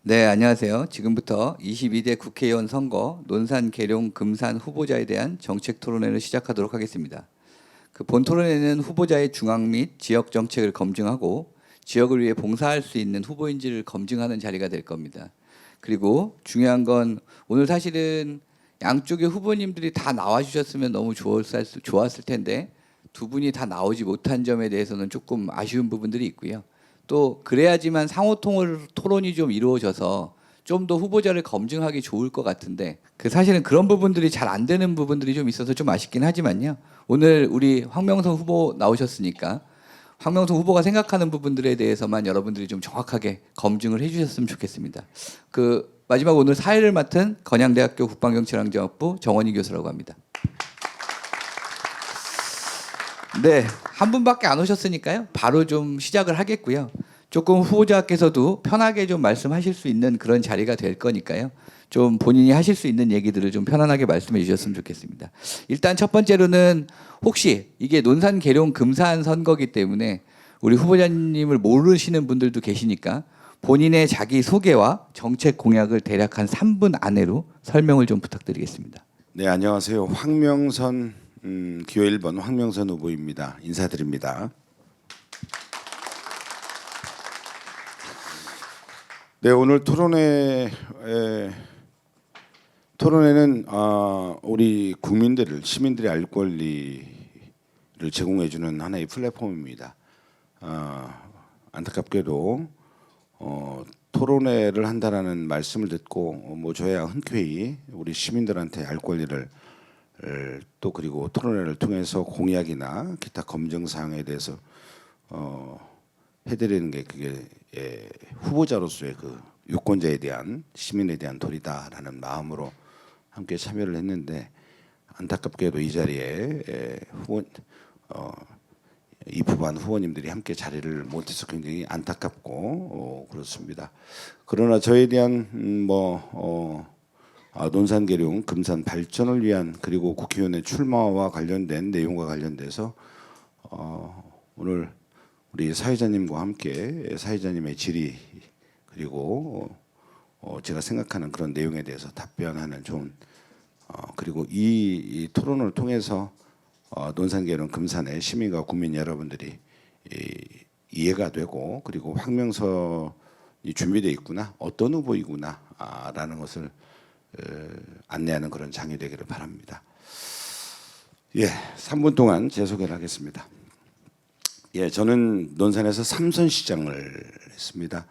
네, 안녕하세요. 지금부터 22대 국회의원 선거 논산 계룡 금산 후보자에 대한 정책 토론회를 시작하도록 하겠습니다. 본 토론회는 후보자의 중앙 및 지역 정책을 검증하고 지역을 위해 봉사할 수 있는 후보인지를 검증하는 자리가 될 겁니다. 그리고 중요한 건 오늘 사실은 양쪽의 후보님들이 다 나와 주셨으면 너무 좋았을 텐데 두 분이 다 나오지 못한 점에 대해서는 조금 아쉬운 부분들이 있고요. 또 그래야지만 상호 토론이 좀 이루어져서 좀 더 후보자를 검증하기 좋을 것 같은데 사실은 그런 부분들이 잘 안 되는 부분들이 좀 있어서 좀 아쉽긴 하지만요. 오늘 우리 황명선 후보 나오셨으니까 황명선 후보가 생각하는 부분들에 대해서만 여러분들이 좀 정확하게 검증을 해주셨으면 좋겠습니다. 마지막 오늘 사회를 맡은 건양대학교 국방경찰항전학부 정원희 교수라고 합니다. 네, 한 분밖에 안 오셨으니까요. 바로 좀 시작을 하겠고요. 조금 후보자께서도 편하게 좀 말씀하실 수 있는 그런 자리가 될 거니까요. 좀 본인이 하실 수 있는 얘기들을 좀 편안하게 말씀해 주셨으면 좋겠습니다. 일단 첫 번째로는 혹시 이게 논산 계룡 금산 선거기 때문에 우리 후보자님을 모르시는 분들도 계시니까 본인의 자기 소개와 정책 공약을 대략 한 3분 안으로 설명을 좀 부탁드리겠습니다. 네, 안녕하세요. 황명선 기호 1번 황명선 후보입니다. 인사드립니다. 네, 오늘 토론회는 우리 시민들의 알 권리를 제공해주는 하나의 플랫폼입니다. 안타깝게도 토론회를 한다라는 말씀을 듣고 저야 흔쾌히 우리 시민들한테 알 권리를 또 그리고 토론회를 통해서 공약이나 기타 검증 사항에 대해서 해드리는 게 그게 후보자로서의 유권자에 대한 시민에 대한 도리다라는 마음으로 함께 참여를 했는데 안타깝게도 이 자리에 입후보한 후보님들이 함께 자리를 못해서 굉장히 안타깝고 그렇습니다. 그러나 저에 대한 논산 계룡 금산 발전을 위한 그리고 국회의원의 출마와 관련된 내용과 관련돼서 오늘 우리 사회자님과 함께 사회자님의 질의 그리고 제가 생각하는 그런 내용에 대해서 답변하는 좋은 그리고 이 토론을 통해서 논산 계룡 금산의 시민과 국민 여러분들이 이해가 되고 그리고 황명선이 준비되어 있구나 어떤 후보이구나라는 것을 안내하는 그런 장이 되기를 바랍니다. 예, 3분 동안 제 소개를 하겠습니다. 예, 저는 논산에서 삼선시장을 했습니다.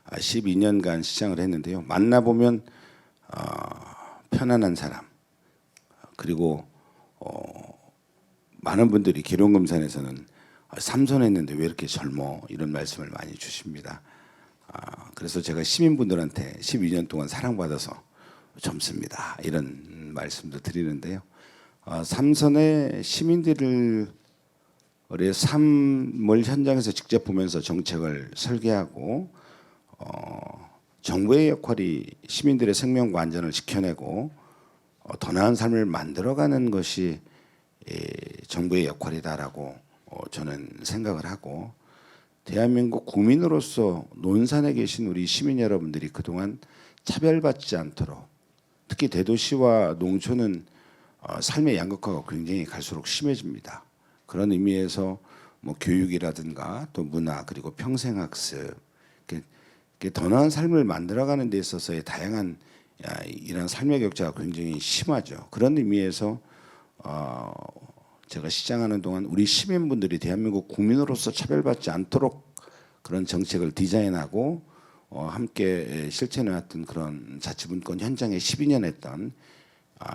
12년간 시장을 했는데요. 만나보면 편안한 사람 그리고 많은 분들이 계룡금산에서는 삼선했는데 왜 이렇게 젊어 이런 말씀을 많이 주십니다. 그래서 제가 시민분들한테 12년 동안 사랑받아서 젊습니다 이런 말씀도 드리는데요. 삼선의 시민들의 삶을 현장에서 직접 보면서 정책을 설계하고 정부의 역할이 시민들의 생명과 안전을 지켜내고 더 나은 삶을 만들어가는 것이 정부의 역할이다라고 저는 생각을 하고 대한민국 국민으로서 논산에 계신 우리 시민 여러분들이 그동안 차별받지 않도록 특히 대도시와 농촌은 삶의 양극화가 굉장히 갈수록 심해집니다. 그런 의미에서 교육이라든가 또 문화 그리고 평생학습 더 나은 삶을 만들어가는 데 있어서의 다양한 이런 삶의 격차가 굉장히 심하죠. 그런 의미에서 제가 시장하는 동안 우리 시민분들이 대한민국 국민으로서 차별받지 않도록 그런 정책을 디자인하고 함께 실천해왔던 그런 자치분권 현장에 12년 했던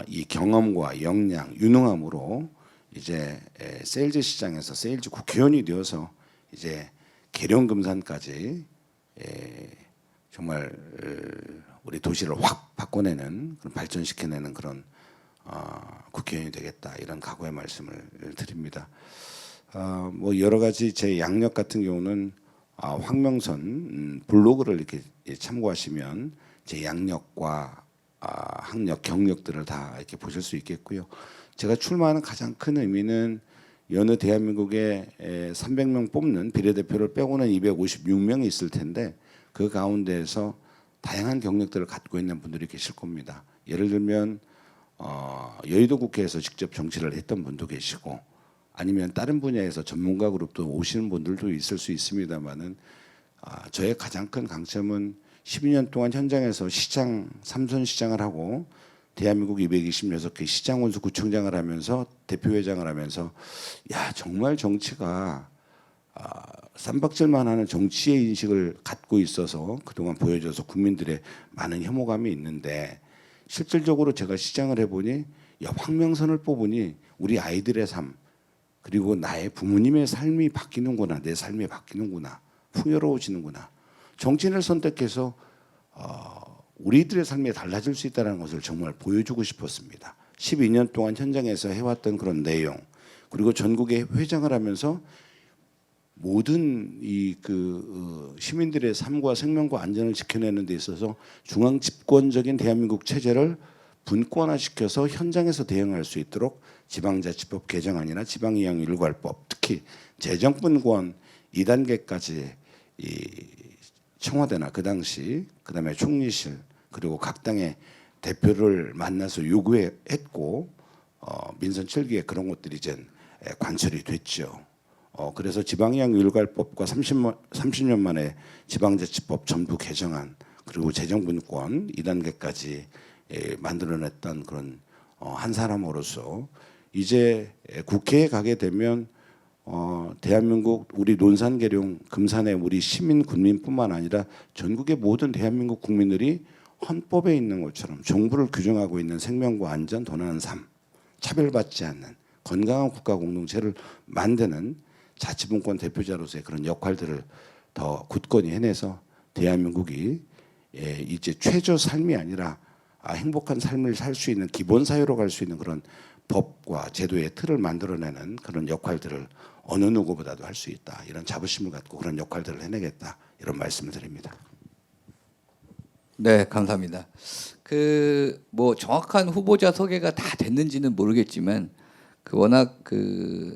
이 경험과 역량, 유능함으로 이제 세일즈 시장에서 세일즈 국회의원이 되어서 이제 계룡금산까지 정말 우리 도시를 확 바꿔내는 발전시켜내는 그런 국회의원이 되겠다 이런 각오의 말씀을 드립니다. 여러 가지 제 양력 같은 경우는 황명선 블로그를 이렇게 참고하시면 제 양력과 학력, 경력들을 다 이렇게 보실 수 있겠고요. 제가 출마하는 가장 큰 의미는 여느 대한민국에 300명 뽑는 비례대표를 빼고는 256명이 있을 텐데 그 가운데에서 다양한 경력들을 갖고 있는 분들이 계실 겁니다. 예를 들면 여의도 국회에서 직접 정치를 했던 분도 계시고 아니면 다른 분야에서 전문가 그룹도 오시는 분들도 있을 수 있습니다만은 저의 가장 큰 강점은 12년 동안 현장에서 시장, 삼선 시장을 하고 대한민국 226개 시장 원수 구청장을 하면서 대표회장을 하면서 야 정말 정치가 쌈박질만 하는 정치의 인식을 갖고 있어서 그동안 보여줘서 국민들의 많은 혐오감이 있는데 실질적으로 제가 시장을 해보니 야 황명선을 뽑으니 우리 아이들의 삶 그리고 나의 부모님의 삶이 바뀌는구나 내 삶이 바뀌는구나 풍요로워지는구나 정치인을 선택해서 우리들의 삶이 달라질 수 있다는 것을 정말 보여주고 싶었습니다. 12년 동안 현장에서 해왔던 그런 내용 그리고 전국에 회장을 하면서 모든 시민들의 삶과 생명과 안전을 지켜내는 데 있어서 중앙 집권적인 대한민국 체제를 분권화시켜서 현장에서 대응할 수 있도록 지방자치법 개정안이나 지방이양일괄법 특히 재정분권 2단계까지 청와대나 그 당시 그다음에 총리실 그리고 각 당의 대표를 만나서 요구했고 민선 7기에 그런 것들이 이제 관철이 됐죠. 그래서 지방이양일괄법과 30년 만에 지방자치법 전부 개정안 그리고 재정분권 2단계까지 만들어냈던 그런 한 사람으로서 이제 국회에 가게 되면 대한민국 우리 논산계룡 금산의 우리 시민 군민뿐만 아니라 전국의 모든 대한민국 국민들이 헌법에 있는 것처럼 정부를 규정하고 있는 생명과 안전, 돈 삶, 차별받지 않는 건강한 국가 공동체를 만드는 자치분권 대표자로서의 그런 역할들을 더 굳건히 해내서 대한민국이 이제 최저 삶이 아니라 행복한 삶을 살 수 있는 기본 사회로 갈 수 있는 그런 법과 제도의 틀을 만들어내는 그런 역할들을 어느 누구보다도 할 수 있다. 이런 자부심을 갖고 그런 역할들을 해내겠다. 이런 말씀을 드립니다. 네, 감사합니다. 뭐 정확한 후보자 소개가 다 됐는지는 모르겠지만 워낙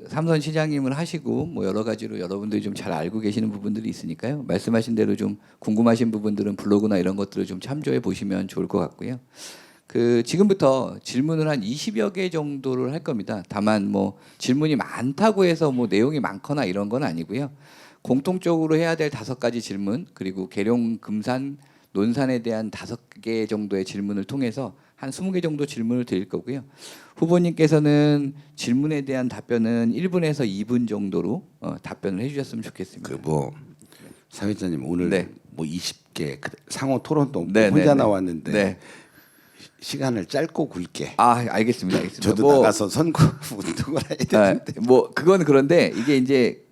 삼선 시장님을 하시고 뭐 여러 가지로 여러분들이 좀 잘 알고 계시는 부분들이 있으니까요. 말씀하신 대로 좀 궁금하신 부분들은 블로그나 이런 것들을 좀 참조해 보시면 좋을 것 같고요. 지금부터 질문을 한 20여 개 정도를 할 겁니다. 다만 뭐 질문이 많다고 해서 뭐 내용이 많거나 이런 건 아니고요. 공통적으로 해야 될 5가지 질문 그리고 계룡, 금산, 논산에 대한 5개 정도의 질문을 통해서 한 20개 정도 질문을 드릴 거고요. 후보님께서는 질문에 대한 답변은 1분에서 2분 정도로 답변을 해주셨으면 좋겠습니다. 사회자님 오늘 네. 뭐 20개 상호 토론도 네, 혼자 네, 네. 나왔는데 네. 시간을 짧고 굵게. 알겠습니다. 알겠습니다. 저도 나가서 선거 운동을 해야 되는데. 뭐 그건 그런데 이게 이제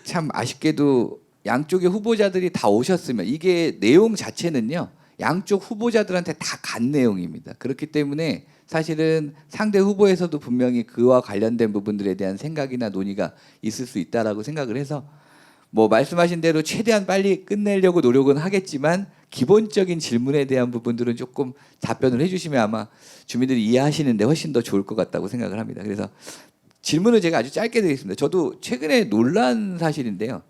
참 아쉽게도 양쪽의 후보자들이 다 오셨으면 이게 내용 자체는요 양쪽 후보자들한테 다 간 내용입니다. 그렇기 때문에 사실은 상대 후보에서도 분명히 그와 관련된 부분들에 대한 생각이나 논의가 있을 수 있다라고 생각을 해서 뭐 말씀하신 대로 최대한 빨리 끝내려고 노력은 하겠지만 기본적인 질문에 대한 부분들은 조금 답변을 해주시면 아마 주민들이 이해하시는데 훨씬 더 좋을 것 같다고 생각을 합니다. 그래서 질문을 제가 아주 짧게 드리겠습니다. 저도 최근에 놀란 사실인데요.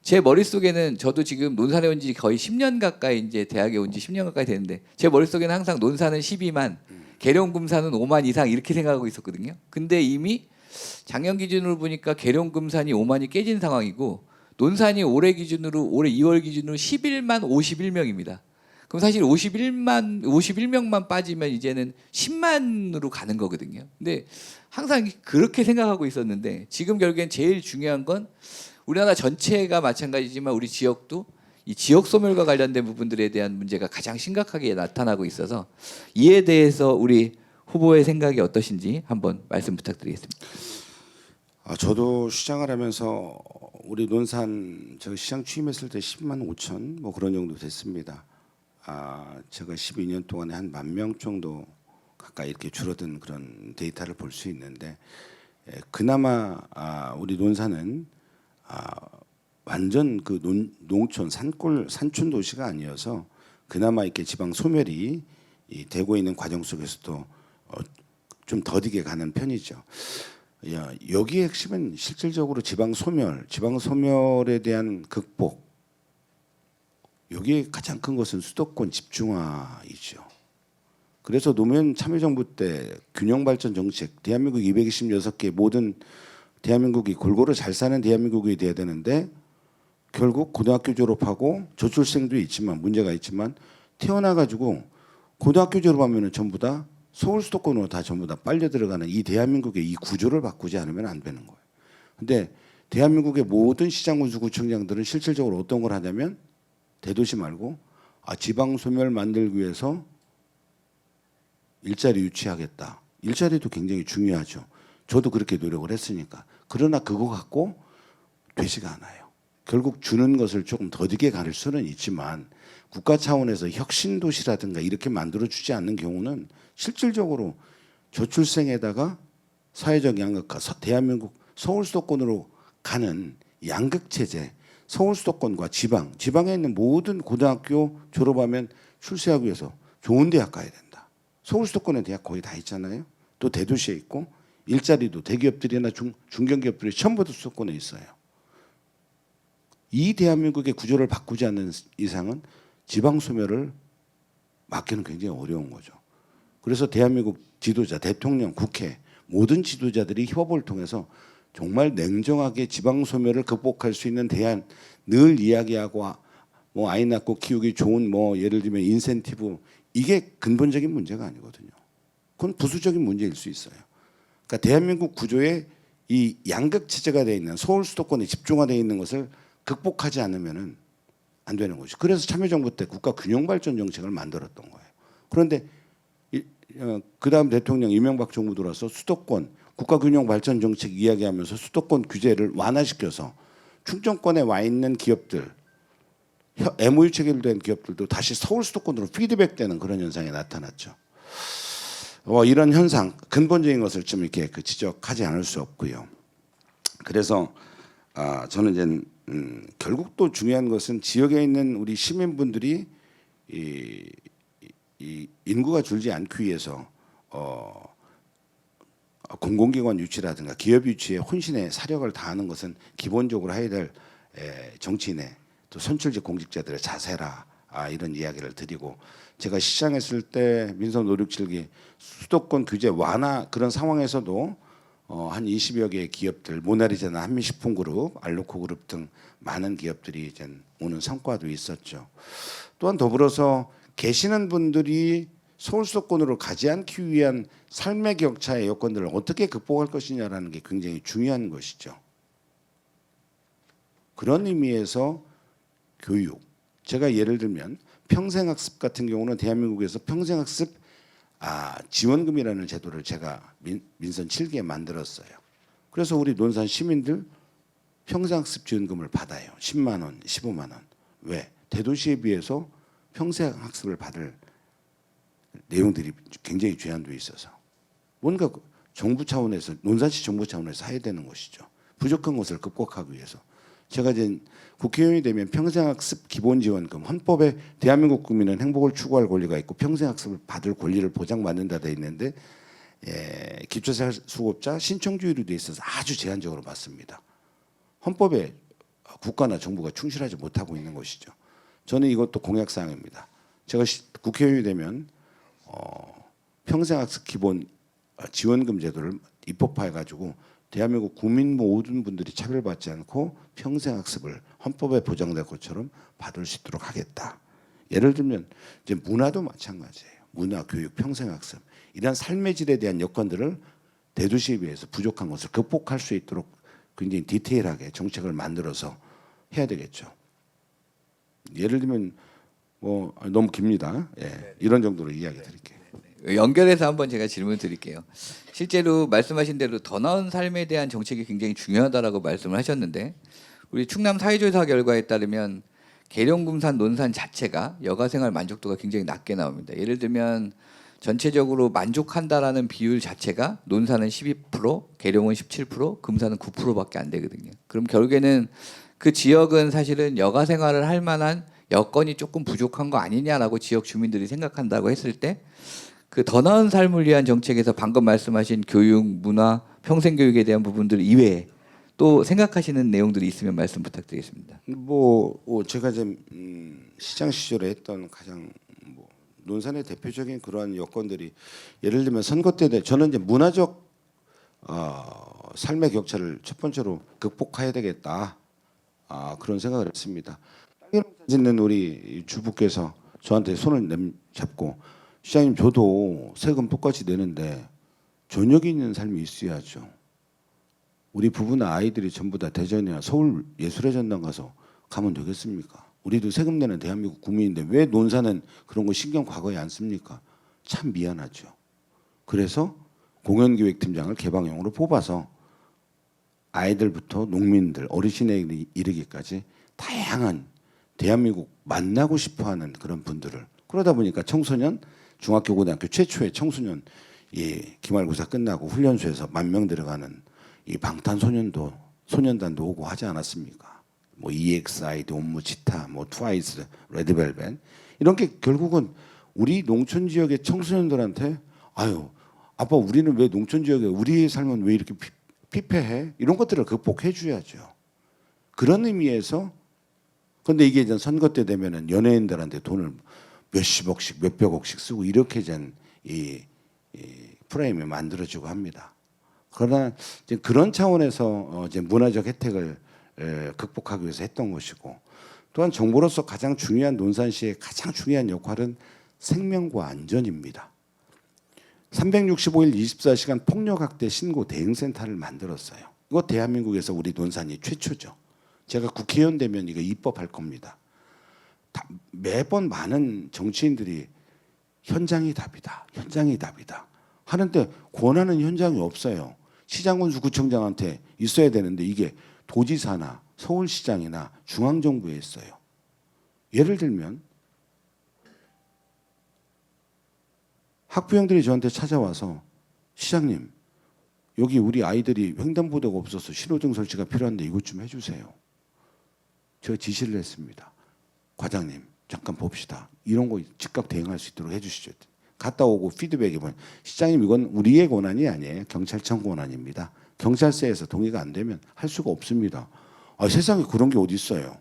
제 머릿속에는 저도 지금 논산에 온 지 거의 10년 가까이 이제 대학에 온 지 10년 가까이 됐는데 제 머릿속에는 항상 논산은 12만, 계룡 금산은 5만 이상 이렇게 생각하고 있었거든요. 근데 이미 작년 기준으로 보니까 계룡 금산이 5만이 깨진 상황이고 논산이 올해 2월 기준으로 11만 51명입니다. 그럼 사실 51명만 빠지면 이제는 10만으로 가는 거거든요. 근데 항상 그렇게 생각하고 있었는데 지금 결국엔 제일 중요한 건 우리나라 전체가 마찬가지지만 우리 지역도 이 지역 소멸과 관련된 부분들에 대한 문제가 가장 심각하게 나타나고 있어서 이에 대해서 우리 후보의 생각이 어떠신지 한번 말씀 부탁드리겠습니다. 저도 시장을 하면서 우리 논산 제가 시장 취임했을 때 10만 5천 뭐 그런 정도 됐습니다. 제가 12년 동안에 한 10,000명 정도 가까이 이렇게 줄어든 그런 데이터를 볼 수 있는데 그나마 우리 논산은 완전 농촌 산촌 도시가 아니어서 그나마 이렇게 지방 소멸이 되고 있는 과정 속에서도 좀 더디게 가는 편이죠. 여기의 핵심은 실질적으로 지방 소멸에 대한 극복 여기에 가장 큰 것은 수도권 집중화이죠. 그래서 노무현 참여정부 때 균형발전 정책, 대한민국 226개 모든 대한민국이 골고루 잘 사는 대한민국이 돼야 되는데 결국 고등학교 졸업하고 저출생도 있지만 문제가 있지만 태어나가지고 고등학교 졸업하면은 전부 다 서울 수도권으로 다 전부 다 빨려 들어가는 이 대한민국의 이 구조를 바꾸지 않으면 안 되는 거예요. 근데 대한민국의 모든 시장군수구청장들은 실질적으로 어떤 걸 하냐면 대도시 말고 지방 소멸 만들기 위해서 일자리 유치하겠다. 일자리도 굉장히 중요하죠. 저도 그렇게 노력을 했으니까. 그러나 그거 갖고 되지가 않아요. 결국 주는 것을 조금 더디게 가릴 수는 있지만 국가 차원에서 혁신 도시라든가 이렇게 만들어 주지 않는 경우는 실질적으로 저출생에다가 사회적 양극화, 대한민국 서울 수도권으로 가는 양극 체제, 서울 수도권과 지방에 있는 모든 고등학교 졸업하면 출세하기 위해서 좋은 대학 가야 된다. 서울 수도권에 대학 거의 다 있잖아요. 또 대도시에 있고 일자리도 대기업들이나 중견기업들이 전부 다 수도권에 있어요. 이 대한민국의 구조를 바꾸지 않는 이상은 지방 소멸을 막기는 굉장히 어려운 거죠. 그래서 대한민국 지도자, 대통령, 국회 모든 지도자들이 협업을 통해서 정말 냉정하게 지방 소멸을 극복할 수 있는 대안 늘 이야기하고 뭐 아이 낳고 키우기 좋은 뭐 예를 들면 인센티브 이게 근본적인 문제가 아니거든요. 그건 부수적인 문제일 수 있어요. 그러니까 대한민국 구조에 이 양극 체제가 되어 있는 서울 수도권에 집중화되어 있는 것을 극복하지 않으면은 안 되는 거죠. 그래서 참여정부 때 국가 균형발전 정책을 만들었던 거예요. 그런데 그다음 대통령 이명박 정부 들어서 수도권 국가균형발전 정책 이야기하면서 수도권 규제를 완화시켜서 충청권에 와 있는 기업들, MOU 체결된 기업들도 다시 서울 수도권으로 피드백되는 그런 현상이 나타났죠. 이런 현상 근본적인 것을 좀 이렇게 지적하지 않을 수 없고요. 그래서 저는 이제 결국 또 중요한 것은 지역에 있는 우리 시민분들이 이 인구가 줄지 않기 위해서 공공기관 유치라든가 기업 유치에 혼신의 사력을 다하는 것은 기본적으로 해야 될 정치인의 또 선출직 공직자들의 자세라 이런 이야기를 드리고 제가 시장했을 때 민선 567기 수도권 규제 완화 그런 상황에서도 한 20여 개의 기업들 모나리자나 한미식품그룹, 알로코그룹 등 많은 기업들이 이제 오는 성과도 있었죠. 또한 더불어서 계시는 분들이 서울 수도권으로 가지 않기 위한 삶의 격차의 여건들을 어떻게 극복할 것이냐라는 게 굉장히 중요한 것이죠. 그런 의미에서 교육. 제가 예를 들면 평생학습 같은 경우는 대한민국에서 평생학습 지원금이라는 제도를 제가 민선 7기에 만들었어요. 그래서 우리 논산 시민들 평생학습 지원금을 받아요. 10만 원, 15만 원. 왜? 대도시에 비해서 평생학습을 받을 내용들이 굉장히 제한되어 있어서 뭔가 정부 차원에서 논산시 정부 차원에서 해야 되는 것이죠. 부족한 것을 극복하기 위해서 제가 이제 국회의원이 되면 평생학습 기본지원금 헌법에 대한민국 국민은 행복을 추구할 권리가 있고 평생학습을 받을 권리를 보장받는다 돼 있는데 기초생활수급자 신청주의로 돼 있어서 아주 제한적으로 받습니다. 헌법에 국가나 정부가 충실하지 못하고 있는 것이죠. 저는 이것도 공약사항입니다. 제가 국회의원이 되면 평생학습 기본 지원금 제도를 입법화해가지고 대한민국 국민 모든 분들이 차별받지 않고 평생학습을 헌법에 보장될 것처럼 받을 수 있도록 하겠다. 예를 들면 이제 문화도 마찬가지예요. 문화, 교육, 평생학습 이런 삶의 질에 대한 여건들을 대도시에 비해서 부족한 것을 극복할 수 있도록 굉장히 디테일하게 정책을 만들어서 해야 되겠죠. 예를 들면 뭐 너무 깁니다. 이런 정도로 이야기 드릴게요. 연결해서 한번 제가 질문 드릴게요. 실제로 말씀하신 대로 더 나은 삶에 대한 정책이 굉장히 중요하다라고 말씀을 하셨는데 우리 충남 사회조사 결과에 따르면 계룡, 금산, 논산 자체가 여가생활 만족도가 굉장히 낮게 나옵니다. 예를 들면 전체적으로 만족한다라는 비율 자체가 논산은 12%, 계룡은 17%, 금산은 9%밖에 안 되거든요. 그럼 결국에는 그 지역은 사실은 여가생활을 할 만한 여건이 조금 부족한 거 아니냐라고 지역 주민들이 생각한다고 했을 때 그 더 나은 삶을 위한 정책에서 방금 말씀하신 교육, 문화, 평생교육에 대한 부분들 이외에 또 생각하시는 내용들이 있으면 말씀 부탁드리겠습니다. 제가 좀 시장 시절에 했던 가장 논산의 대표적인 그러한 여건들이 예를 들면 선거 때 저는 이제 문화적 삶의 격차를 첫 번째로 극복해야 되겠다. 그런 생각을 했습니다. 땅 짓는 우리 주부께서 저한테 손을 잡고 시장님 저도 세금 똑같이 내는데 저녁이 있는 삶이 있어야죠. 우리 부부나 아이들이 전부 다 대전이나 서울 예술의 전당 가서 가면 되겠습니까? 우리도 세금 내는 대한민국 국민인데 왜 논산은 그런 거 신경 과거에 안 씁니까? 참 미안하죠. 그래서 공연기획팀장을 개방형으로 뽑아서 아이들부터 농민들, 어르신에 이르기까지 다양한 대한민국 만나고 싶어하는 그런 분들을 그러다 보니까 청소년, 중학교, 고등학교 최초의 청소년 기말고사 끝나고 훈련소에서 10,000명 들어가는 이 소년단도 오고 하지 않았습니까? 뭐 EXID, 온무치타, 뭐 트와이스, 레드벨벳 이런 게 결국은 우리 농촌 지역의 청소년들한테 아유 아빠 우리는 왜 농촌 지역에 우리의 삶은 왜 이렇게 피폐해? 이런 것들을 극복해 줘야죠. 그런 의미에서 근데 이게 이제 선거 때 되면은 연예인들한테 돈을 몇십억씩 몇백억씩 쓰고 이렇게 이 프레임이 만들어지고 합니다. 그러나 이제 그런 차원에서 이제 문화적 혜택을 극복하기 위해서 했던 것이고 또한 정부로서 가장 중요한 논산시의 가장 중요한 역할은 생명과 안전입니다. 365일 24시간 폭력학대 신고 대응센터를 만들었어요. 이거 대한민국에서 우리 논산이 최초죠. 제가 국회의원 되면 이거 입법할 겁니다. 매번 많은 정치인들이 현장이 답이다. 현장이 답이다. 하는데 권한은 현장이 없어요. 시장군수 구청장한테 있어야 되는데 이게 도지사나 서울시장이나 중앙정부에 있어요. 예를 들면 학부형들이 저한테 찾아와서 시장님 여기 우리 아이들이 횡단보도가 없어서 신호등 설치가 필요한데 이것 좀 해주세요. 제가 지시를 했습니다. 과장님 잠깐 봅시다. 이런 거 즉각 대응할 수 있도록 해주시죠. 갔다 오고 피드백이 보면 시장님 이건 우리의 권한이 아니에요. 경찰청 권한입니다. 경찰서에서 동의가 안 되면 할 수가 없습니다. 세상에 그런 게 어디 있어요.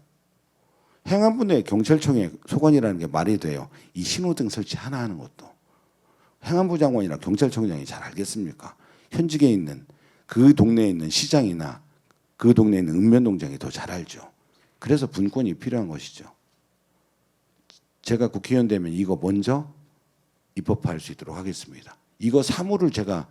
행안부 내 경찰청의 소관이라는 게 말이 돼요. 이 신호등 설치 하나 하는 것도. 행안부 장관이나 경찰청장이 잘 알겠습니까? 현직에 있는 그 동네에 있는 시장이나 그 동네에 있는 읍면동장이 더 잘 알죠. 그래서 분권이 필요한 것이죠. 제가 국회의원 되면 이거 먼저 입법할 수 있도록 하겠습니다. 이거 사무를 제가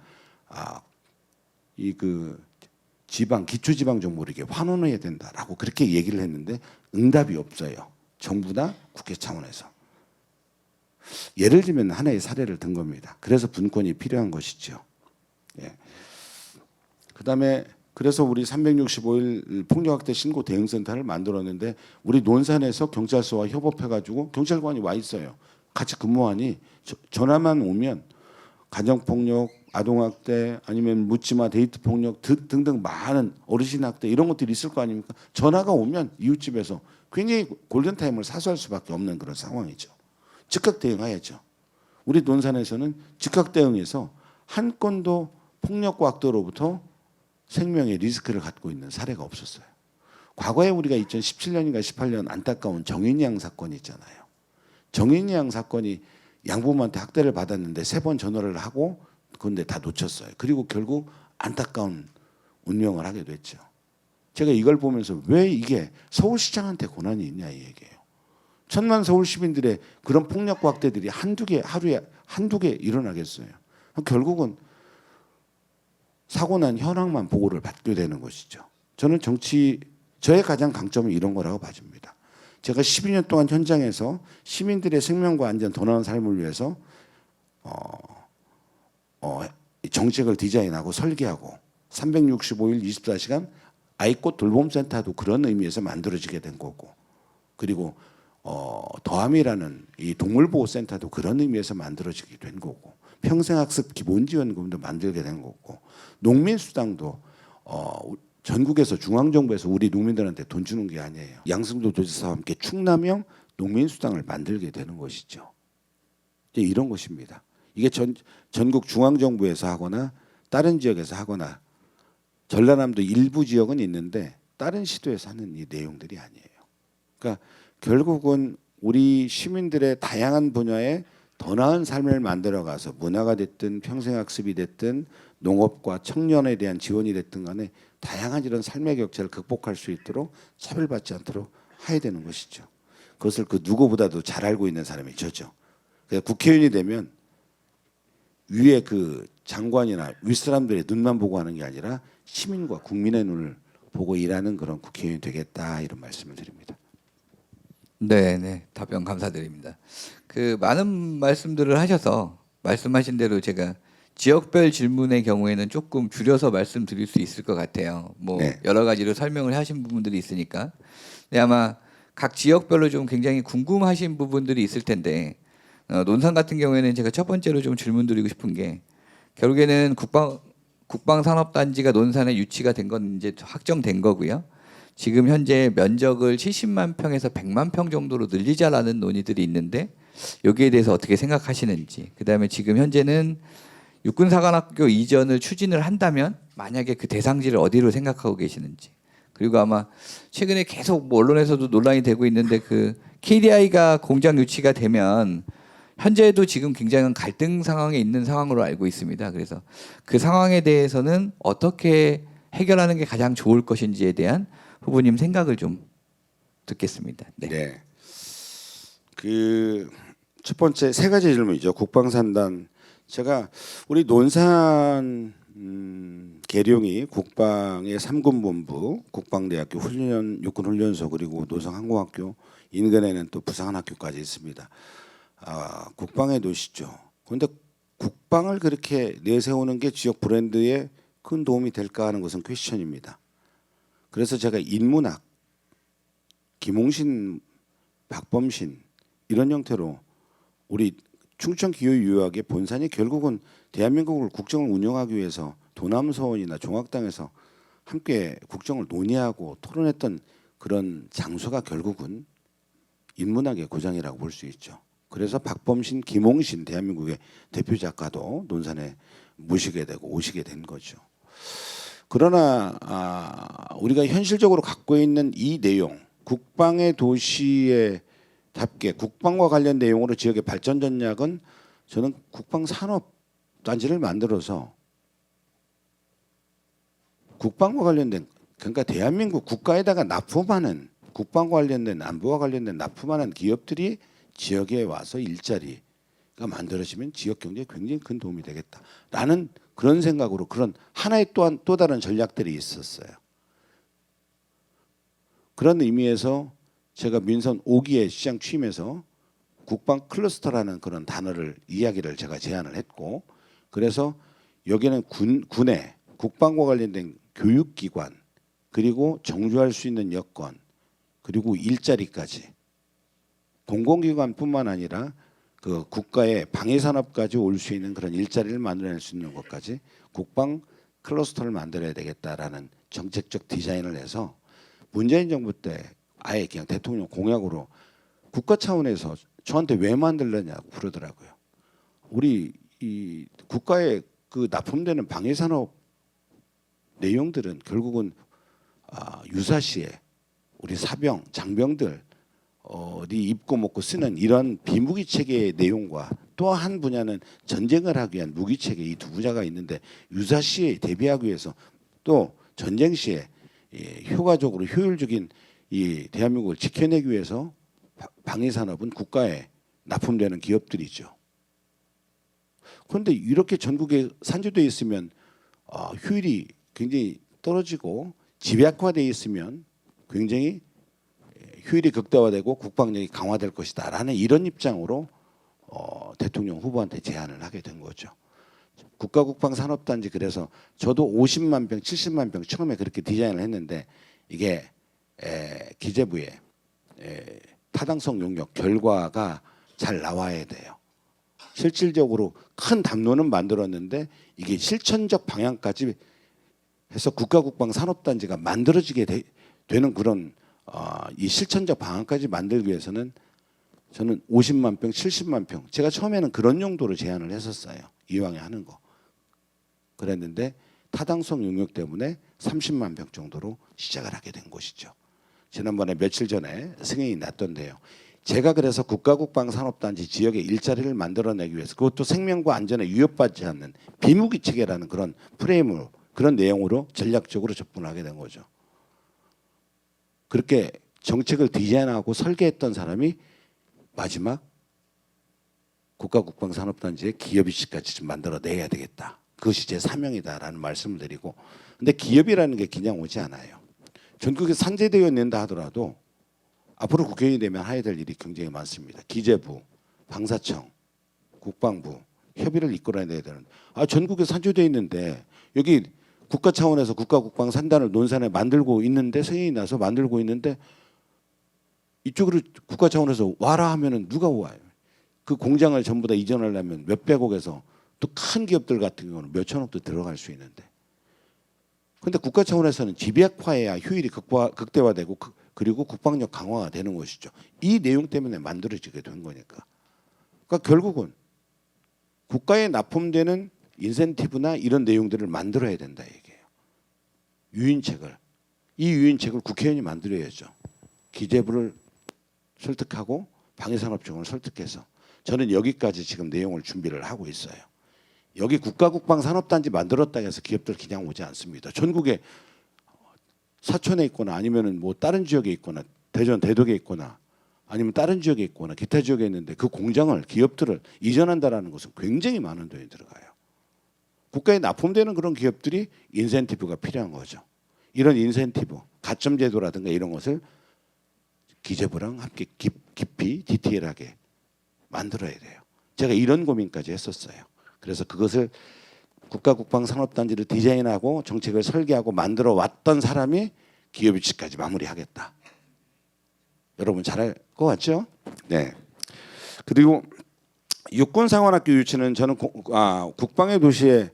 지방 기초지방 정부에게 환원해야 된다라고 그렇게 얘기를 했는데 응답이 없어요. 정부나 국회 차원에서. 예를 들면 하나의 사례를 든 겁니다. 그래서 분권이 필요한 것이죠. 예. 그다음에 그래서 우리 365일 폭력학대 신고 대응센터를 만들었는데 우리 논산에서 경찰서와 협업해가지고 경찰관이 와 있어요. 같이 근무하니 전화만 오면 가정폭력, 아동학대 아니면 묻지마 데이트폭력 등등 많은 어르신학대 이런 것들이 있을 거 아닙니까? 전화가 오면 이웃집에서 굉장히 골든타임을 사수할 수밖에 없는 그런 상황이죠. 즉각 대응해야죠. 우리 논산에서는 즉각 대응해서 한 건도 폭력과 악도로부터 생명의 리스크를 갖고 있는 사례가 없었어요. 과거에 우리가 2017년인가 18년 안타까운 정인양 사건이 있잖아요. 정인양 사건이 양부모한테 학대를 받았는데 3번 전화를 하고 그런데 다 놓쳤어요. 그리고 결국 안타까운 운명을 하게 됐죠. 제가 이걸 보면서 왜 이게 서울시장한테 권한이 있냐 이 얘기예요. 천만 서울 시민들의 그런 폭력과 학대들이 하루에 한두 개 일어나겠어요. 결국은 사고 난 현황만 보고를 받게 되는 것이죠. 저는 저의 가장 강점은 이런 거라고 봐집니다. 제가 12년 동안 현장에서 시민들의 생명과 안전 더 나은 삶을 위해서 정책을 디자인하고 설계하고 365일 24시간 아이꽃 돌봄센터도 그런 의미에서 만들어지게 된 거고 그리고 더함이라는 이 동물보호센터도 그런 의미에서 만들어지게 된 거고 평생학습 기본지원금도 만들게 된 거고 농민수당도 전국에서 중앙정부에서 우리 농민들한테 돈 주는 게 아니에요. 양승도 도지사와 함께 충남형 농민수당을 만들게 되는 것이죠. 이런 것입니다. 이게 전국 중앙정부에서 하거나 다른 지역에서 하거나 전라남도 일부 지역은 있는데 다른 시도에서 하는 이 내용들이 아니에요. 그러니까 결국은 우리 시민들의 다양한 분야에 더 나은 삶을 만들어가서 문화가 됐든 평생학습이 됐든 농업과 청년에 대한 지원이 됐든 간에 다양한 이런 삶의 격차를 극복할 수 있도록 차별받지 않도록 해야 되는 것이죠. 그것을 그 누구보다도 잘 알고 있는 사람이 저죠. 그러니까 국회의원이 되면 위에 그 장관이나 윗사람들의 눈만 보고 하는 게 아니라 시민과 국민의 눈을 보고 일하는 그런 국회의원이 되겠다 이런 말씀을 드립니다. 네, 네. 답변 감사드립니다. 그 많은 말씀들을 하셔서 말씀하신 대로 제가 지역별 질문의 경우에는 조금 줄여서 말씀드릴 수 있을 것 같아요. 뭐 네. 여러 가지로 설명을 하신 부분들이 있으니까. 근데 아마 각 지역별로 좀 굉장히 궁금하신 부분들이 있을 텐데 논산 같은 경우에는 제가 첫 번째로 좀 질문드리고 싶은 게 결국에는 국방산업단지가 논산에 유치가 된 건 이제 확정된 거고요. 지금 현재 면적을 70만 평에서 100만 평 정도로 늘리자라는 논의들이 있는데 여기에 대해서 어떻게 생각하시는지. 그다음에 지금 현재는 육군사관학교 이전을 추진을 한다면 만약에 그 대상지를 어디로 생각하고 계시는지. 그리고 아마 최근에 계속 뭐 언론에서도 논란이 되고 있는데 그 KDI가 공장 유치가 되면 현재도 지금 굉장한 갈등 상황에 있는 상황으로 알고 있습니다. 그래서 그 상황에 대해서는 어떻게 해결하는 게 가장 좋을 것인지에 대한 후보님 생각을 좀 듣겠습니다. 네. 네. 그 첫 번째 세 가지 질문이죠. 국방산단. 제가 우리 논산 계룡이 국방의 3군본부, 국방대학교 훈련 육군훈련소 그리고 노성항공학교 인근에는 또 부사관학교까지 있습니다. 국방의 도시죠. 그런데 국방을 그렇게 내세우는 게 지역 브랜드에 큰 도움이 될까 하는 것은 퀘스천입니다. 그래서 제가 인문학, 김홍신, 박범신 이런 형태로 우리 충청 기호 유학의 본산이 결국은 대한민국을 국정을 운영하기 위해서 도남서원이나 종학당에서 함께 국정을 논의하고 토론했던 그런 장소가 결국은 인문학의 고장이라고 볼 수 있죠. 그래서 박범신, 김홍신 대한민국의 대표 작가도 논산에 모시게 되고 오시게 된 거죠. 그러나 우리가 현실적으로 갖고 있는 이 내용, 국방의 도시에 답게 국방과 관련 내용으로 지역의 발전 전략은 저는 국방산업단지를 만들어서 국방과 관련된 그러니까 대한민국 국가에다가 납품하는 국방과 관련된 안보와 관련된 납품하는 기업들이 지역에 와서 일자리가 만들어지면 지역 경제에 굉장히 큰 도움이 되겠다라는 그런 생각으로 그런 하나의 또한 또 다른 전략들이 있었어요. 그런 의미에서 제가 민선 5기에 시장 취임해서 국방 클러스터라는 그런 단어를 이야기를 제가 제안을 했고 그래서 여기는 군의 국방과 관련된 교육기관 그리고 정주할 수 있는 여건 그리고 일자리까지 공공기관뿐만 아니라 그 국가의 방위산업까지 올 수 있는 그런 일자리를 만들어낼 수 있는 것까지 국방 클러스터를 만들어야 되겠다라는 정책적 디자인을 해서 문재인 정부 때 아예 그냥 대통령 공약으로 국가 차원에서 저한테 왜 만들려냐고 그러더라고요. 우리 이 국가에 그 납품되는 방위산업 내용들은 결국은 유사시에 우리 사병, 장병들 어디 입고 먹고 쓰는 이런 비무기 체계의 내용과 또 한 분야는 전쟁을 하기 위한 무기 체계 이 두 분야가 있는데 유사시에 대비하기 위해서 또 전쟁 시에 효과적으로 효율적인 이 대한민국을 지켜내기 위해서 방위산업은 국가에 납품되는 기업들이죠. 그런데 이렇게 전국에 산재되어 있으면 효율이 굉장히 떨어지고 집약화되어 있으면 굉장히 효율이 극대화되고 국방력이 강화될 것이다라는 이런 입장으로 대통령 후보한테 제안을 하게 된 거죠. 국가국방산업단지 그래서 저도 50만 평, 70만 평 처음에 그렇게 디자인을 했는데 이게 기재부에 타당성 용역 결과가 잘 나와야 돼요. 실질적으로 큰 담론은 만들었는데 이게 실천적 방향까지 해서 국가국방산업단지가 만들어지게 되는 그런 이 실천적 방향까지 만들기 위해서는 저는 50만 평, 70만 평 제가 처음에는 그런 용도로 제안을 했었어요. 이왕에 하는 거. 그랬는데 타당성 용역 때문에 30만 병 정도로 시작을 하게 된 것이죠. 지난번에 며칠 전에 승인이 났던데요. 제가 그래서 국가국방산업단지 지역에 일자리를 만들어내기 위해서 그것도 생명과 안전에 위협받지 않는 비무기 체계라는 그런 프레임으로 그런 내용으로 전략적으로 접근하게 된 거죠. 그렇게 정책을 디자인하고 설계했던 사람이 마지막 국가국방산업단지의 기업이식까지 좀 만들어내야 되겠다. 그것이 제 사명이다라는 말씀을 드리고, 근데 기업이라는 게 그냥 오지 않아요. 전국에 산재되어 있는다 하더라도 앞으로 국회의원이 되면 해야 될 일이 굉장히 많습니다. 기재부, 방사청, 국방부 협의를 이끌어내야 되는. 전국에 산재되어 있는데 여기 국가 차원에서 국가국방산단을 논산에 만들고 있는데 승인이 나서 만들고 있는데 이쪽으로 국가 차원에서 와라 하면은 누가 와요? 그 공장을 전부 다 이전하려면 몇백억에서 또 큰 기업들 같은 경우는 몇천억도 들어갈 수 있는데, 근데 국가 차원에서는 집약화해야 효율이 극대화되고 그리고 국방력 강화가 되는 것이죠. 이 내용 때문에 만들어지게 된 거니까. 그러니까 결국은 국가에 납품되는 인센티브나 이런 내용들을 만들어야 된다 얘기예요. 유인책을. 이 유인책을 국회의원이 만들어야죠. 기재부를 설득하고 방위산업청을 설득해서 저는 여기까지 지금 내용을 준비를 하고 있어요. 여기 국가국방산업단지 만들었다 해서 기업들 그냥 오지 않습니다. 전국에 사천에 있거나 아니면은 뭐 다른 지역에 있거나 대전 대덕에 있거나 아니면 다른 지역에 있거나 기타 지역에 있는데 그 공장을 기업들을 이전한다라는 것은 굉장히 많은 돈이 들어가요. 국가에 납품되는 그런 기업들이 인센티브가 필요한 거죠. 이런 인센티브, 가점 제도라든가 이런 것을 기재부랑 함께 깊이 디테일하게 만들어야 돼요. 제가 이런 고민까지 했었어요. 그래서 그것을 국가국방산업단지를 디자인하고 정책을 설계하고 만들어 왔던 사람이 기업이치까지 마무리하겠다. 여러분 잘할 것 같죠? 네. 그리고 육군사관학교 유치는 저는 국방의 도시에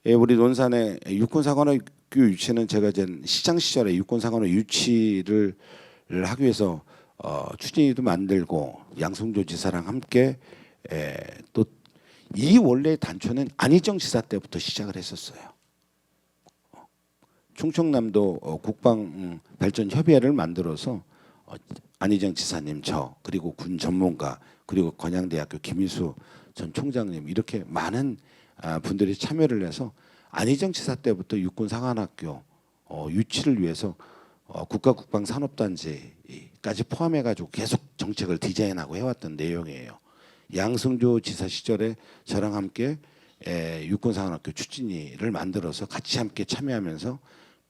우리 논산의 육군사관학교 유치는 제가 이제 시장 시절에 육군사관학교 유치를 하기 위해서 추진위도 만들고 양승조 지사랑 함께 또 이 원래 단초는 안희정 지사 때부터 시작을 했었어요. 충청남도 국방 발전 협의회를 만들어서 안희정 지사님, 저 그리고 군 전문가 그리고 건양대학교 김희수 전 총장님 이렇게 많은 분들이 참여를 해서 안희정 지사 때부터 육군사관학교 유치를 위해서 국가국방산업단지까지 포함해가지고 계속 정책을 디자인하고 해왔던 내용이에요. 양승조 지사 시절에 저랑 함께 육군사관학교 추진위를 만들어서 같이 함께 참여하면서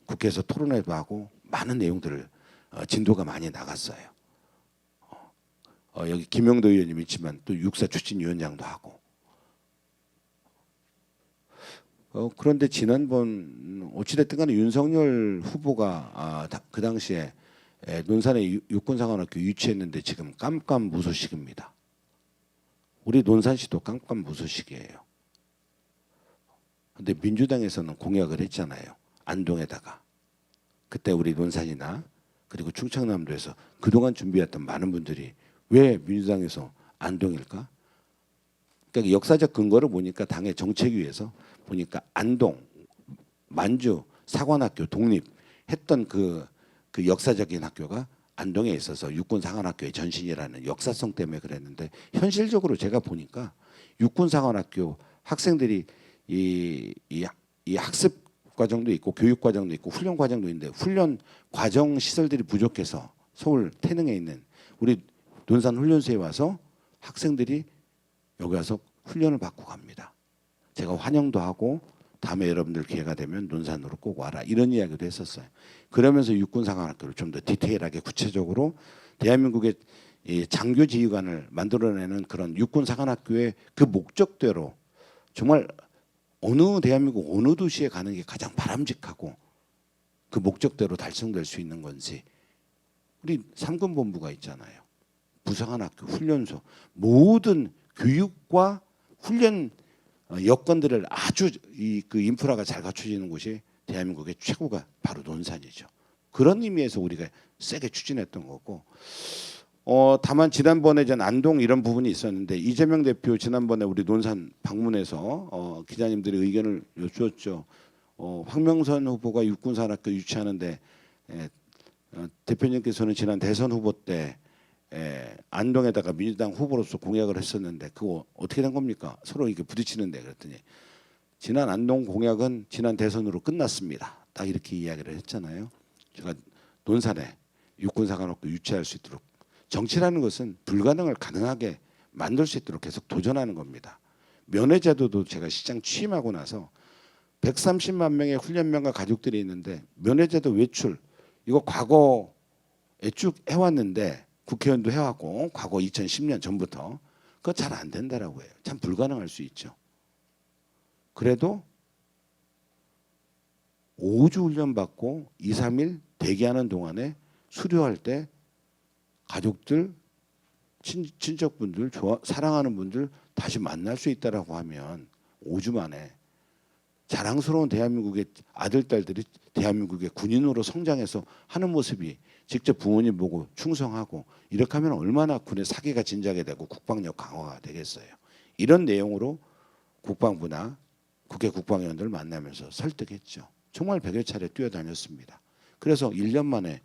국회에서 토론회도 하고 많은 내용들을 진도가 많이 나갔어요. 여기 김영도 의원님 있지만 또 육사 추진위원장도 하고. 그런데 지난번 어찌됐든 간에 윤석열 후보가 그 당시에 논산에 육군사관학교 유치했는데 지금 깜깜무소식입니다. 우리 논산시도 깜깜무소식이에요. 근데 민주당에서는 공약을 했잖아요. 안동에다가. 그때 우리 논산이나 그리고 충청남도에서 그동안 준비했던 많은 분들이 왜 민주당에서 안동일까? 그러니까 역사적 근거를 보니까 당의 정책위에서 보니까 안동, 만주, 사관학교 독립했던 그 역사적인 학교가 안동에 있어서 육군사관학교의 전신이라는 역사성 때문에 그랬는데, 현실적으로 제가 보니까 육군사관학교 학생들이 이 학습 과정도 있고 교육 과정도 있고 훈련 과정도 있는데 훈련 과정 시설들이 부족해서 서울 태능에 있는 우리 논산 훈련소에 와서 학생들이 여기 와서 훈련을 받고 갑니다. 제가 환영도 하고 다음에 여러분들 기회가 되면 논산으로 꼭 와라 이런 이야기도 했었어요. 그러면서 육군사관학교를 좀 더 디테일하게 구체적으로 대한민국의 이 장교지휘관을 만들어내는 그런 육군사관학교의 그 목적대로 정말 어느 대한민국 어느 도시에 가는 게 가장 바람직하고 그 목적대로 달성될 수 있는 건지, 우리 삼군본부가 있잖아요. 부사관학교, 훈련소 모든 교육과 훈련 여건들을 아주 그 인프라가 잘 갖춰지는 곳이 대한민국의 최고가 바로 논산이죠. 그런 의미에서 우리가 세게 추진했던 거고, 다만 지난번에 전 안동 이런 부분이 있었는데 이재명 대표 지난번에 우리 논산 방문해서 기자님들이 의견을 여쭈었죠. 황명선 후보가 육군산학교 유치하는데 대표님께서는 지난 대선 후보 때 안동에다가 민주당 후보로서 공약을 했었는데 그거 어떻게 된 겁니까? 서로 이렇게 부딪히는데 그랬더니 지난 안동 공약은 지난 대선으로 끝났습니다. 딱 이렇게 이야기를 했잖아요. 제가 논산에 육군사관학교 유치할 수 있도록 정치라는 것은 불가능을 가능하게 만들 수 있도록 계속 도전하는 겁니다. 면회제도도 제가 시장 취임하고 나서 130만 명의 훈련병과 가족들이 있는데 면회제도 외출 이거 과거에 쭉 해왔는데 국회의원도 해왔고 과거 2010년 전부터 그거 잘 안 된다라고 해요. 참 불가능할 수 있죠. 그래도 5주 훈련 받고 2, 3일 대기하는 동안에 수료할 때 가족들, 친척분들, 사랑하는 분들 다시 만날 수 있다라고 하면 5주 만에 자랑스러운 대한민국의 아들, 딸들이 대한민국의 군인으로 성장해서 하는 모습이 직접 부모님 보고 충성하고 이렇게 하면 얼마나 군의 사기가 진작에 되고 국방력 강화가 되겠어요. 이런 내용으로 국방부나 국회 국방위원들을 만나면서 설득했죠. 정말 100여 차례 뛰어다녔습니다. 그래서 1년 만에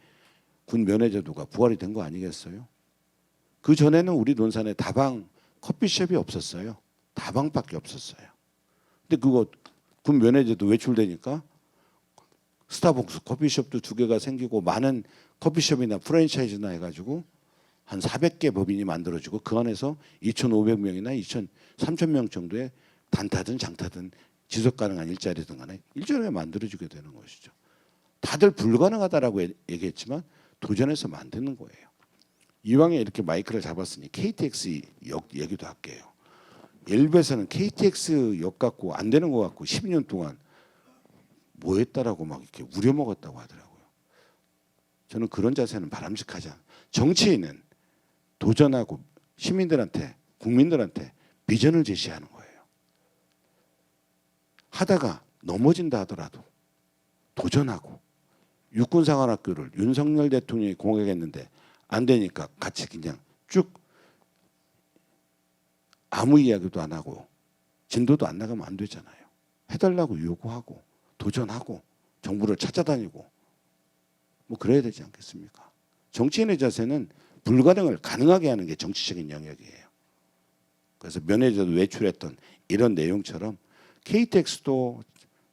군 면회제도가 부활이 된 거 아니겠어요? 그 전에는 우리 논산에 다방 커피숍이 없었어요. 다방밖에 없었어요. 근데 그거 군 면회제도 외출되니까 스타벅스 커피숍도 2개가 생기고 많은 커피숍이나 프랜차이즈나 해가지고 한 400개 법인이 만들어지고 그 안에서 2,500명이나 3,000명 정도의 단타든 장타든 지속 가능한 일자리든 간에 일자리가 만들어지게 되는 것이죠. 다들 불가능하다라고 얘기했지만 도전해서 만드는 거예요. 이왕에 이렇게 마이크를 잡았으니 KTX 역 얘기도 할게요. 엘베에서는 KTX 역 갖고 안 되는 것 같고 12년 동안 뭐 했다라고 막 이렇게 우려먹었다고 하더라고요. 저는 그런 자세는 바람직하지 않아요. 정치인은 도전하고 시민들한테 국민들한테 비전을 제시하는 거예요. 하다가 넘어진다 하더라도 도전하고 육군사관학교를 윤석열 대통령이 공약했는데 안 되니까 같이 그냥 쭉 아무 이야기도 안 하고 진도도 안 나가면 안 되잖아요. 해달라고 요구하고 도전하고 정부를 찾아다니고 뭐 그래야 되지 않겠습니까? 정치인의 자세는 불가능을 가능하게 하는 게 정치적인 영역이에요. 그래서 면회제도 외출했던 이런 내용처럼 KTX도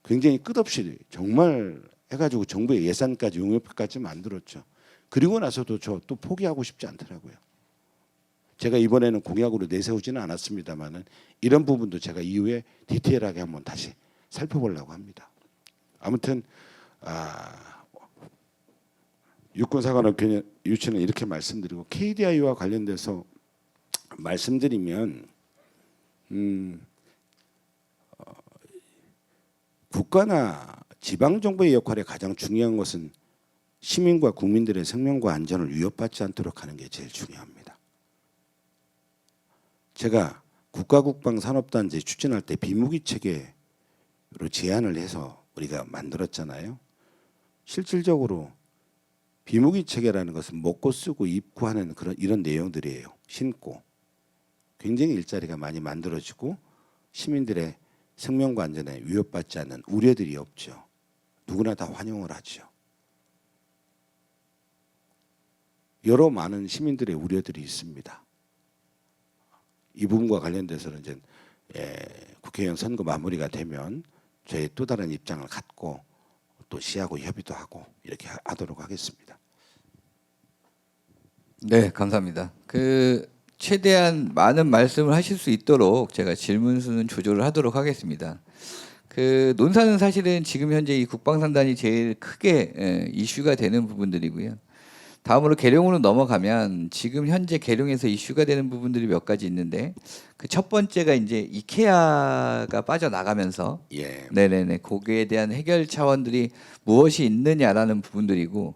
굉장히 끝없이 정말 해가지고 정부의 예산까지 용역까지 만들었죠. 그리고 나서도 저 또 포기하고 싶지 않더라고요. 제가 이번에는 공약으로 내세우지는 않았습니다만은 이런 부분도 제가 이후에 디테일하게 한번 다시 살펴보려고 합니다. 아무튼 육군사관학교 유치는 이렇게 말씀드리고 KDI와 관련돼서 말씀드리면 국가나 지방정부의 역할이 가장 중요한 것은 시민과 국민들의 생명과 안전을 위협받지 않도록 하는 게 제일 중요합니다. 제가 국가국방산업단지 추진할 때 비무기 체계로 제안을 해서 우리가 만들었잖아요. 실질적으로 비무기 체계라는 것은 먹고 쓰고 입고 하는 이런 내용들이에요. 신고 굉장히 일자리가 많이 만들어지고 시민들의 생명과 안전에 위협받지 않는 우려들이 없죠. 누구나 다 환영을 하죠. 여러 많은 시민들의 우려들이 있습니다. 이 부분과 관련돼서는 이제 국회의원 선거 마무리가 되면 저희 또 다른 입장을 갖고 또 시하고 협의도 하고 이렇게 하도록 하겠습니다. 네, 감사합니다. 최대한 많은 말씀을 하실 수 있도록 제가 질문 수는 조절을 하도록 하겠습니다. 논산은 사실은 지금 현재 이 국방산단이 제일 크게 이슈가 되는 부분들이고요. 다음으로 계룡으로 넘어가면 지금 현재 계룡에서 이슈가 되는 부분들이 몇 가지 있는데 그 첫 번째가 이제 이케아가 빠져나가면서 네네네 거기에 대한 해결 차원들이 무엇이 있느냐라는 부분들이고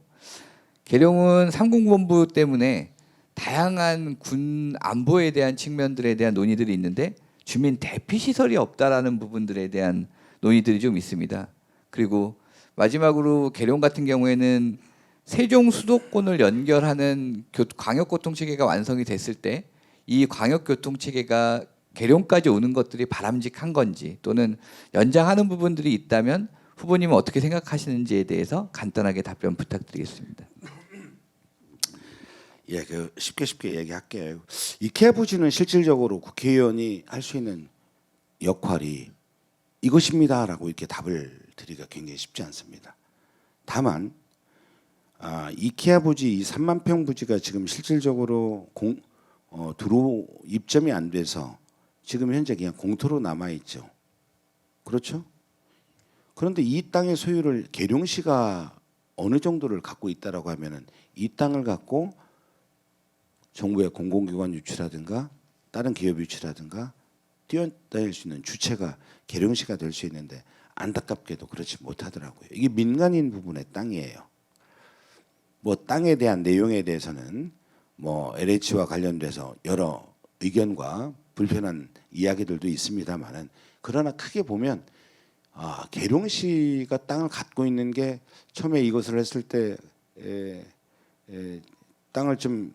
계룡은 삼군본부 때문에 다양한 군 안보에 대한 측면들에 대한 논의들이 있는데 주민 대피 시설이 없다라는 부분들에 대한 논의들이 좀 있습니다. 그리고 마지막으로 계룡 같은 경우에는 세종 수도권을 연결하는 광역교통체계가 완성이 됐을 때 이 광역교통체계가 계룡까지 오는 것들이 바람직한 건지 또는 연장하는 부분들이 있다면 후보님은 어떻게 생각하시는지에 대해서 간단하게 답변 부탁드리겠습니다. 예, 쉽게 얘기할게요. 이케아 부지는 실질적으로 국회의원이 할 수 있는 역할이 이것입니다라고 이렇게 답을 드리기가 굉장히 쉽지 않습니다. 다만 이케아 부지 이 3만 평 부지가 지금 실질적으로 들어 입점이 안 돼서 지금 현재 그냥 공터로 남아 있죠. 그렇죠? 그런데 이 땅의 소유를 계룡시가 어느 정도를 갖고 있다라고 하면은 이 땅을 갖고 정부의 공공기관 유치라든가 다른 기업 유치라든가 뛰어다닐 수 있는 주체가 계룡시가 될 수 있는데 안타깝게도 그렇지 못하더라고요. 이게 민간인 부분의 땅이에요. 뭐 땅에 대한 내용에 대해서는 뭐 LH와 관련돼서 여러 의견과 불편한 이야기들도 있습니다만은 그러나 크게 보면 계룡시가 땅을 갖고 있는 게 처음에 이것을 했을 때 땅을 좀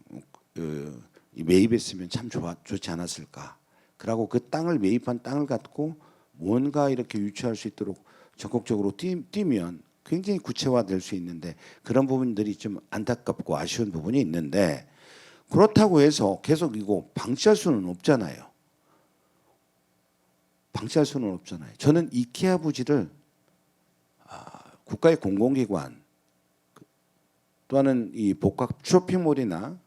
매입했으면 참 좋지 않았을까. 그러고 그 땅을 매입한 땅을 갖고 뭔가 이렇게 유치할 수 있도록 적극적으로 뛰면 굉장히 구체화될 수 있는데 그런 부분들이 좀 안타깝고 아쉬운 부분이 있는데 그렇다고 해서 계속 이거 방치할 수는 없잖아요. 방치할 수는 없잖아요. 저는 이케아 부지를 국가의 공공기관 또는 이 복합 쇼핑몰이나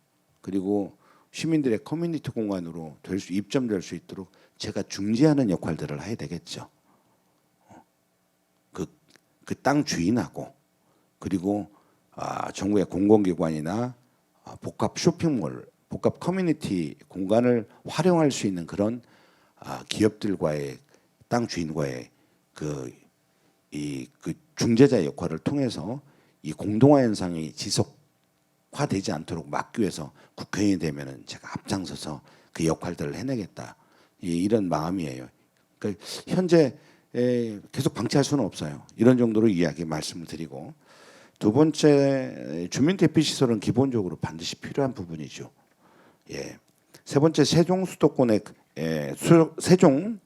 그리고 시민들의 커뮤니티 공간으로 입점될 수 있도록 제가 중재하는 역할들을 해야 되겠죠. 그 땅 주인하고 그리고 정부의 공공기관이나 복합 쇼핑몰, 복합 커뮤니티 공간을 활용할 수 있는 그런 기업들과의 땅 주인과의 그 중재자 역할을 통해서 이 공동화 현상이 지속화되지 않도록 막기 위해서 국회의원이 되면은 제가 앞장서서 그 역할들을 해내겠다 이런 마음이에요. 그러니까 현재 계속 방치할 수는 없어요. 이런 정도로 말씀을 드리고 두 번째 주민 대피 시설은 기본적으로 반드시 필요한 부분이죠. 예. 세 번째 세종 수도권의 세종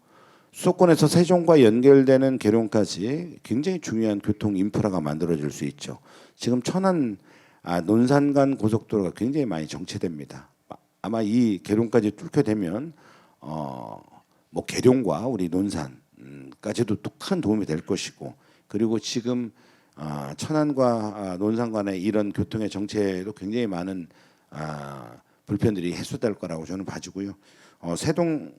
수도권에서 세종과 연결되는 계룡까지 굉장히 중요한 교통 인프라가 만들어질 수 있죠. 지금 천안 논산 간 고속도로가 굉장히 많이 정체됩니다. 아마 이 계룡까지 뚫게 되면 뭐 계룡과 우리 논산까지도 또 큰 도움이 될 것이고 그리고 지금 천안과 논산 간의 이런 교통의 정체도 굉장히 많은 불편들이 해소될 거라고 저는 봐지고요. 세동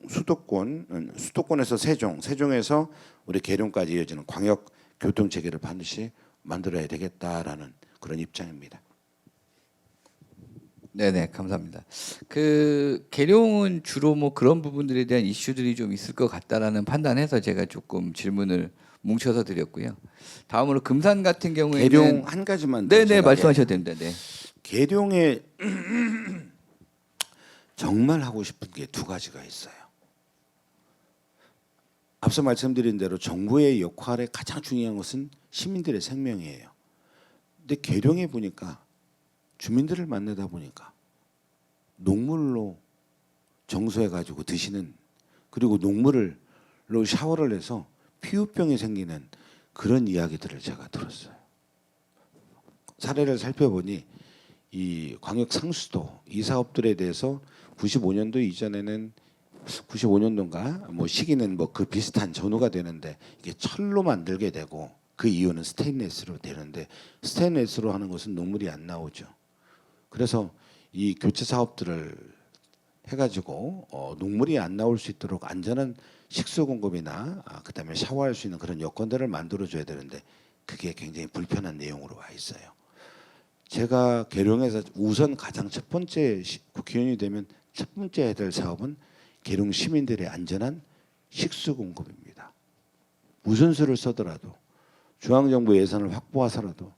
수도권에서 세종에서 우리 계룡까지 이어지는 광역 교통 체계를 반드시 만들어야 되겠다라는 그런 입장입니다. 네네, 감사합니다. 그 계룡은 주로 뭐 그런 부분들에 대한 이슈들이 좀 있을 것 같다라는 판단해서 제가 조금 질문을 뭉쳐서 드렸고요. 다음으로 금산 같은 경우에는 계룡 한 가지만 더 네네 제가 말씀하셔도 됩니다. 네. 계룡에 정말 하고 싶은 게 두 가지가 있어요. 앞서 말씀드린 대로 정부의 역할에 가장 중요한 것은 시민들의 생명이에요. 근데 계룡에 보니까 주민들을 만나다 보니까 녹물로 정수해 가지고 드시는 그리고 녹물로 샤워를 해서 피부병이 생기는 그런 이야기들을 제가 들었어요. 사례를 살펴보니 이 광역 상수도 이 사업들에 대해서 95년도 이전에는 95년도인가 뭐 시기는 뭐 그 비슷한 전후가 되는데 이게 철로 만들게 되고 그 이유는 스테인레스로 되는데 스테인레스로 하는 것은 녹물이 안 나오죠. 그래서 이 교체 사업들을 해가지고 녹물이 안 나올 수 있도록 안전한 식수 공급이나 그다음에 샤워할 수 있는 그런 여건들을 만들어줘야 되는데 그게 굉장히 불편한 내용으로 와 있어요. 제가 계룡에서 우선 가장 첫 번째 국회의원이 되면 첫 번째 해야 될 사업은 계룡 시민들의 안전한 식수 공급입니다. 무슨 수를 써더라도 중앙정부 예산을 확보하서라도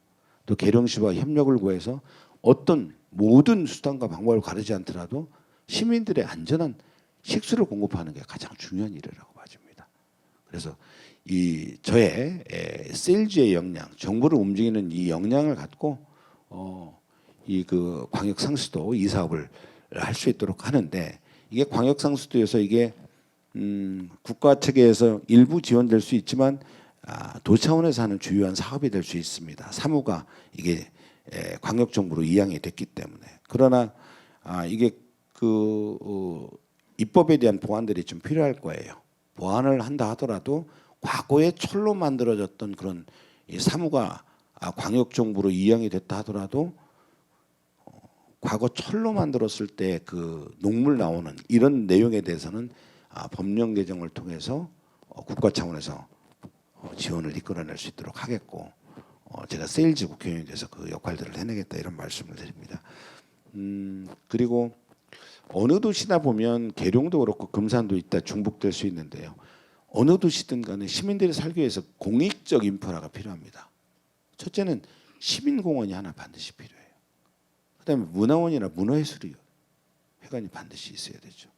또 계룡시와 협력을 구해서 어떤 모든 수단과 방법을 가르지 않더라도 시민들의 안전한 식수를 공급하는 게 가장 중요한 일이라고 봐집니다. 그래서 이 저의 세일즈의 역량, 정부를 움직이는 이 역량을 갖고 이 그 광역 상수도 이 사업을 할 수 있도록 하는데 이게 광역 상수도에서 이게 국가 체계에서 일부 지원될 수 있지만 도 차원에서 하는 주요한 사업이 될 수 있습니다. 사무가 이게 광역정부로 이양이 됐기 때문에. 그러나 이게 입법에 대한 보완들이 좀 필요할 거예요. 보완을 한다 하더라도 과거에 철로 만들어졌던 그런 이 사무가 광역정부로 이양이 됐다 하더라도 과거 철로 만들었을 때 그 녹물 나오는 이런 내용에 대해서는 법령 개정을 통해서 국가 차원에서 지원을 이끌어낼 수 있도록 하겠고 제가 세일즈 국회의원이 돼서 그 역할들을 해내겠다 이런 말씀을 드립니다. 그리고 어느 도시나 보면 계룡도 그렇고 금산도 있다 중복될 수 있는데요. 어느 도시든 간에 시민들이 살기 위해서 공익적 인프라가 필요합니다. 첫째는 시민공원이 하나 반드시 필요해요. 그다음에 문화원이나 문화예술회관이 반드시 있어야 되죠.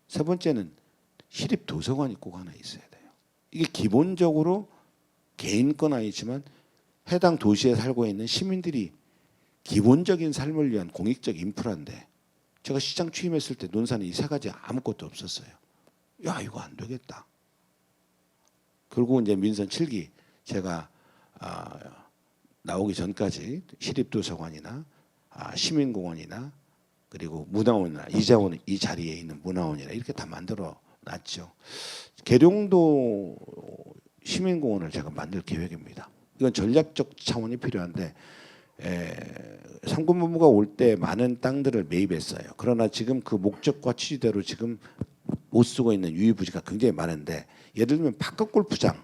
세 번째는 시립도서관이 꼭 하나 있어야 돼요. 이게 기본적으로 개인 건 아니지만 해당 도시에 살고 있는 시민들이 기본적인 삶을 위한 공익적 인프라인데 제가 시장 취임했을 때 논산에 이 세 가지 아무것도 없었어요. 야 이거 안 되겠다. 결국 이제 민선 7기 제가 나오기 전까지 시립도서관이나 시민공원이나 그리고 문화원이나 이자원 이 자리에 있는 문화원이나 이렇게 다 만들어 놨죠. 계룡도 시민공원을 제가 만들 계획입니다. 이건 전략적 차원이 필요한데 상권본부가 올 때 많은 땅들을 매입했어요. 그러나 지금 그 목적과 취지대로 지금 못 쓰고 있는 유의부지가 굉장히 많은데 예를 들면 바깥골프장을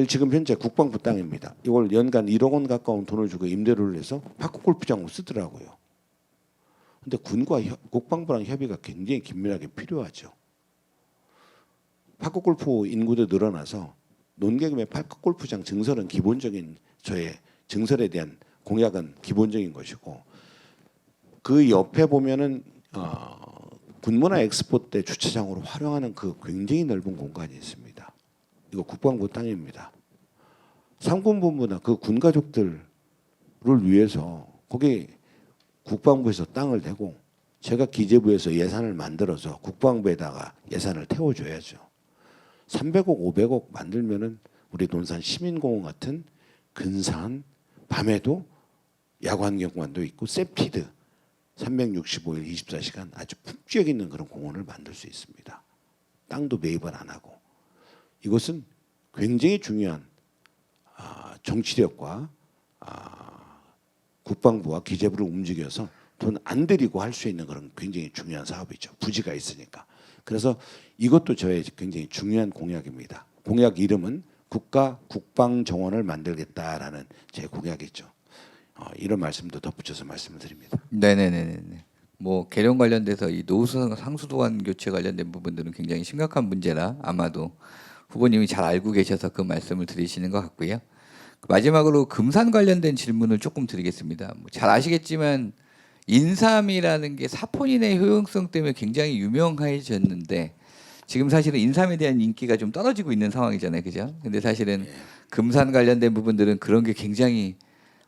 지금 현재 국방부 땅입니다. 이걸 연간 1억 원 가까운 돈을 주고 임대료를 해서 바깥골프장으로 쓰더라고요. 근데 군과 국방부랑 협의가 굉장히 긴밀하게 필요하죠. 파크골프 인구도 늘어나서 논개금의 파크골프장 증설은 기본적인 저의 증설에 대한 공약은 기본적인 것이고 그 옆에 보면은 군문화 엑스포 때 주차장으로 활용하는 그 굉장히 넓은 공간이 있습니다. 이거 국방부 땅입니다. 상권본부나 그 군 가족들을 위해서 거기 국방부에서 땅을 대고 제가 기재부에서 예산을 만들어서 국방부에다가 예산을 태워줘야죠. 300억, 500억 만들면은 우리 논산 시민공원 같은 근사한 밤에도 야광경관도 있고 세피드 365일 24시간 아주 품격 있는 그런 공원을 만들 수 있습니다. 땅도 매입을 안 하고 이것은 굉장히 중요한 정치력과 국방부와 기재부를 움직여서 돈 안 들이고 할 수 있는 그런 굉장히 중요한 사업이죠. 부지가 있으니까. 그래서 이것도 저의 굉장히 중요한 공약입니다. 공약 이름은 국가 국방정원을 만들겠다라는 제 공약이죠. 이런 말씀도 덧붙여서 말씀을 드립니다. 네네네네. 뭐 계룡 관련돼서 이 노후 상수도관 교체 관련된 부분들은 굉장히 심각한 문제라 아마도 후보님이 잘 알고 계셔서 그 말씀을 드리시는 것 같고요. 마지막으로 금산 관련된 질문을 조금 드리겠습니다. 잘 아시겠지만 인삼이라는 게 사포닌의 효용성 때문에 굉장히 유명해졌는데 지금 사실은 인삼에 대한 인기가 좀 떨어지고 있는 상황이잖아요, 그죠? 근데 사실은 금산 관련된 부분들은 그런 게 굉장히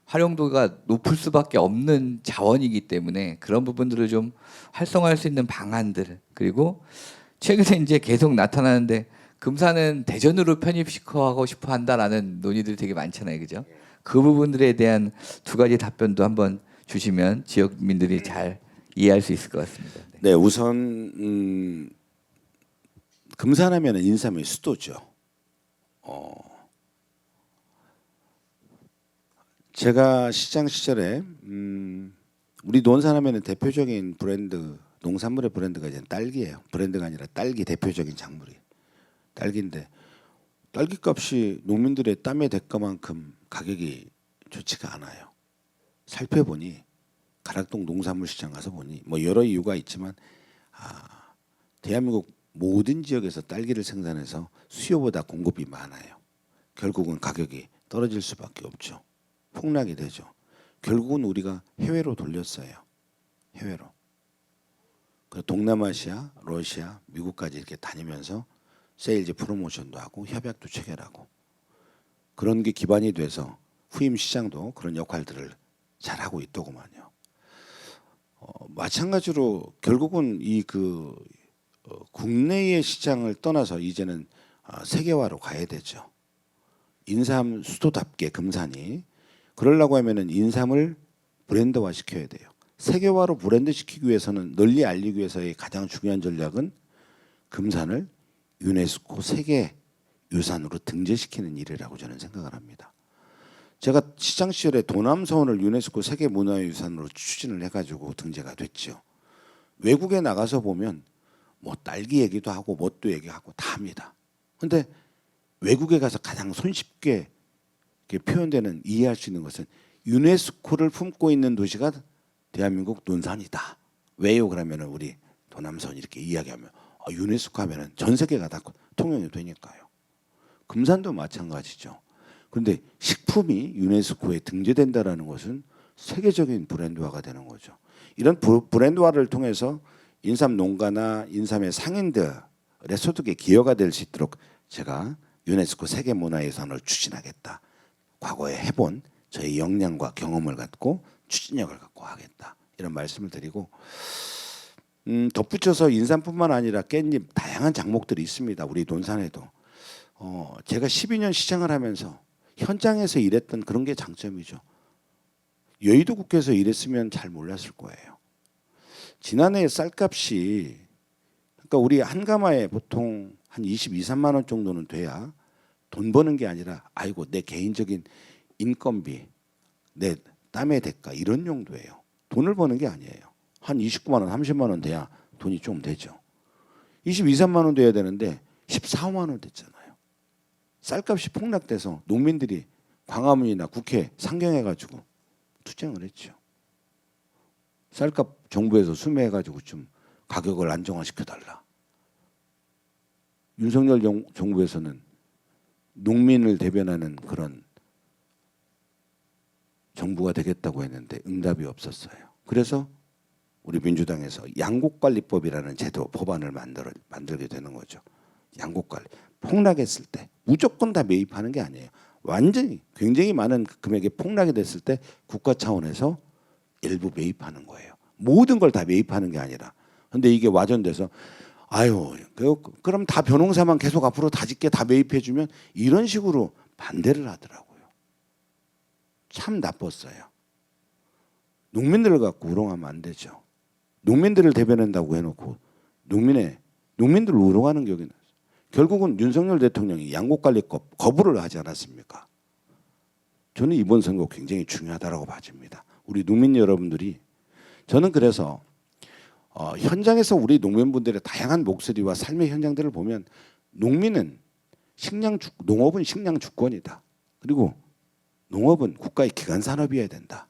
활용도가 높을 수밖에 없는 자원이기 때문에 그런 부분들을 좀 활성화할 수 있는 방안들 그리고 최근에 이제 계속 나타나는데 금산은 대전으로 편입시켜하고 싶어 한다라는 논의들이 되게 많잖아요, 그죠? 그 부분들에 대한 두 가지 답변도 한번 주시면 지역민들이 잘 이해할 수 있을 것 같습니다. 네, 우선 금산하면은 인삼의 수도죠. 제가 시장 시절에 우리 논산하면은 대표적인 브랜드 농산물의 브랜드가 이제 딸기예요. 브랜드가 아니라 딸기 대표적인 작물이 딸기인데 딸기 값이 농민들의 땀의 대가만큼 가격이 좋지가 않아요. 살펴보니 가락동 농산물 시장 가서 보니 뭐 여러 이유가 있지만 대한민국 모든 지역에서 딸기를 생산해서 수요보다 공급이 많아요. 결국은 가격이 떨어질 수밖에 없죠. 폭락이 되죠. 결국은 우리가 해외로 돌렸어요. 해외로. 동남아시아, 러시아, 미국까지 이렇게 다니면서 세일즈 프로모션도 하고 협약도 체결하고 그런 게 기반이 돼서 후임 시장도 그런 역할들을 잘하고 있더구만요. 마찬가지로 결국은 이 국내의 시장을 떠나서 이제는 세계화로 가야 되죠. 인삼 수도답게 금산이 그러려고 하면은 인삼을 브랜드화 시켜야 돼요. 세계화로 브랜드 시키기 위해서는 널리 알리기 위해서의 가장 중요한 전략은 금산을 유네스코 세계 유산으로 등재시키는 일이라고 저는 생각을 합니다. 제가 시장 시절에 도남서원을 유네스코 세계 문화유산으로 추진을 해가지고 등재가 됐죠. 외국에 나가서 보면 뭐 딸기 얘기도 하고 뭣도 얘기하고 다 합니다. 근데 외국에 가서 가장 손쉽게 표현되는 이해할 수 있는 것은 유네스코를 품고 있는 도시가 대한민국 논산이다. 왜요? 그러면은 우리 도남서원 이렇게 이야기하면 유네스코 하면은 전 세계가 다 통용이 되니까요. 금산도 마찬가지죠. 그런데 식품이 유네스코에 등재된다라는 것은 세계적인 브랜드화가 되는 거죠. 이런 브랜드화를 통해서 인삼 농가나 인삼의 상인들의 소득에 기여가 될 수 있도록 제가 유네스코 세계문화유산을 추진하겠다. 과거에 해본 저의 역량과 경험을 갖고 추진력을 갖고 하겠다. 이런 말씀을 드리고 덧붙여서 인삼뿐만 아니라 깻잎 다양한 작목들이 있습니다. 우리 논산에도. 제가 12년 시장을 하면서 현장에서 일했던 그런 게 장점이죠. 여의도 국회에서 일했으면 잘 몰랐을 거예요. 지난해 쌀값이 그러니까 우리 한 가마에 보통 한 22, 3만 원 정도는 돼야 돈 버는 게 아니라 아이고 내 개인적인 인건비, 내 땀의 대가 이런 용도예요. 돈을 버는 게 아니에요. 한 29만 원, 30만 원 돼야 돈이 좀 되죠. 22, 3만 원 돼야 되는데 14, 5만 원 됐잖아요. 쌀값이 폭락돼서 농민들이 광화문이나 국회 상경해가지고 투쟁을 했죠. 쌀값 정부에서 수매해가지고 좀 가격을 안정화시켜달라. 윤석열 정부에서는 농민을 대변하는 그런 정부가 되겠다고 했는데 응답이 없었어요. 그래서 우리 민주당에서 양곡관리법이라는 제도 법안을 만들게 되는 거죠. 양곡관리. 폭락했을 때 무조건 다 매입하는 게 아니에요. 완전히 굉장히 많은 금액이 폭락이 됐을 때 국가 차원에서 일부 매입하는 거예요. 모든 걸 다 매입하는 게 아니라. 근데 이게 와전돼서 아유 그럼 다 벼농사만 계속 앞으로 다 짓게 다 매입해 주면 이런 식으로 반대를 하더라고요. 참 나빴어요. 농민들을 갖고 우롱하면 안 되죠. 농민들을 대변한다고 해놓고 농민들을 우롱하는 격이 나요. 결국은 윤석열 대통령이 양곡관리법 거부를 하지 않았습니까? 저는 이번 선거 굉장히 중요하다고 봐집니다. 우리 농민 여러분들이 저는 그래서 현장에서 우리 농민분들의 다양한 목소리와 삶의 현장들을 보면 농민은 농업은 식량 주권이다. 그리고 농업은 국가의 기간 산업이어야 된다.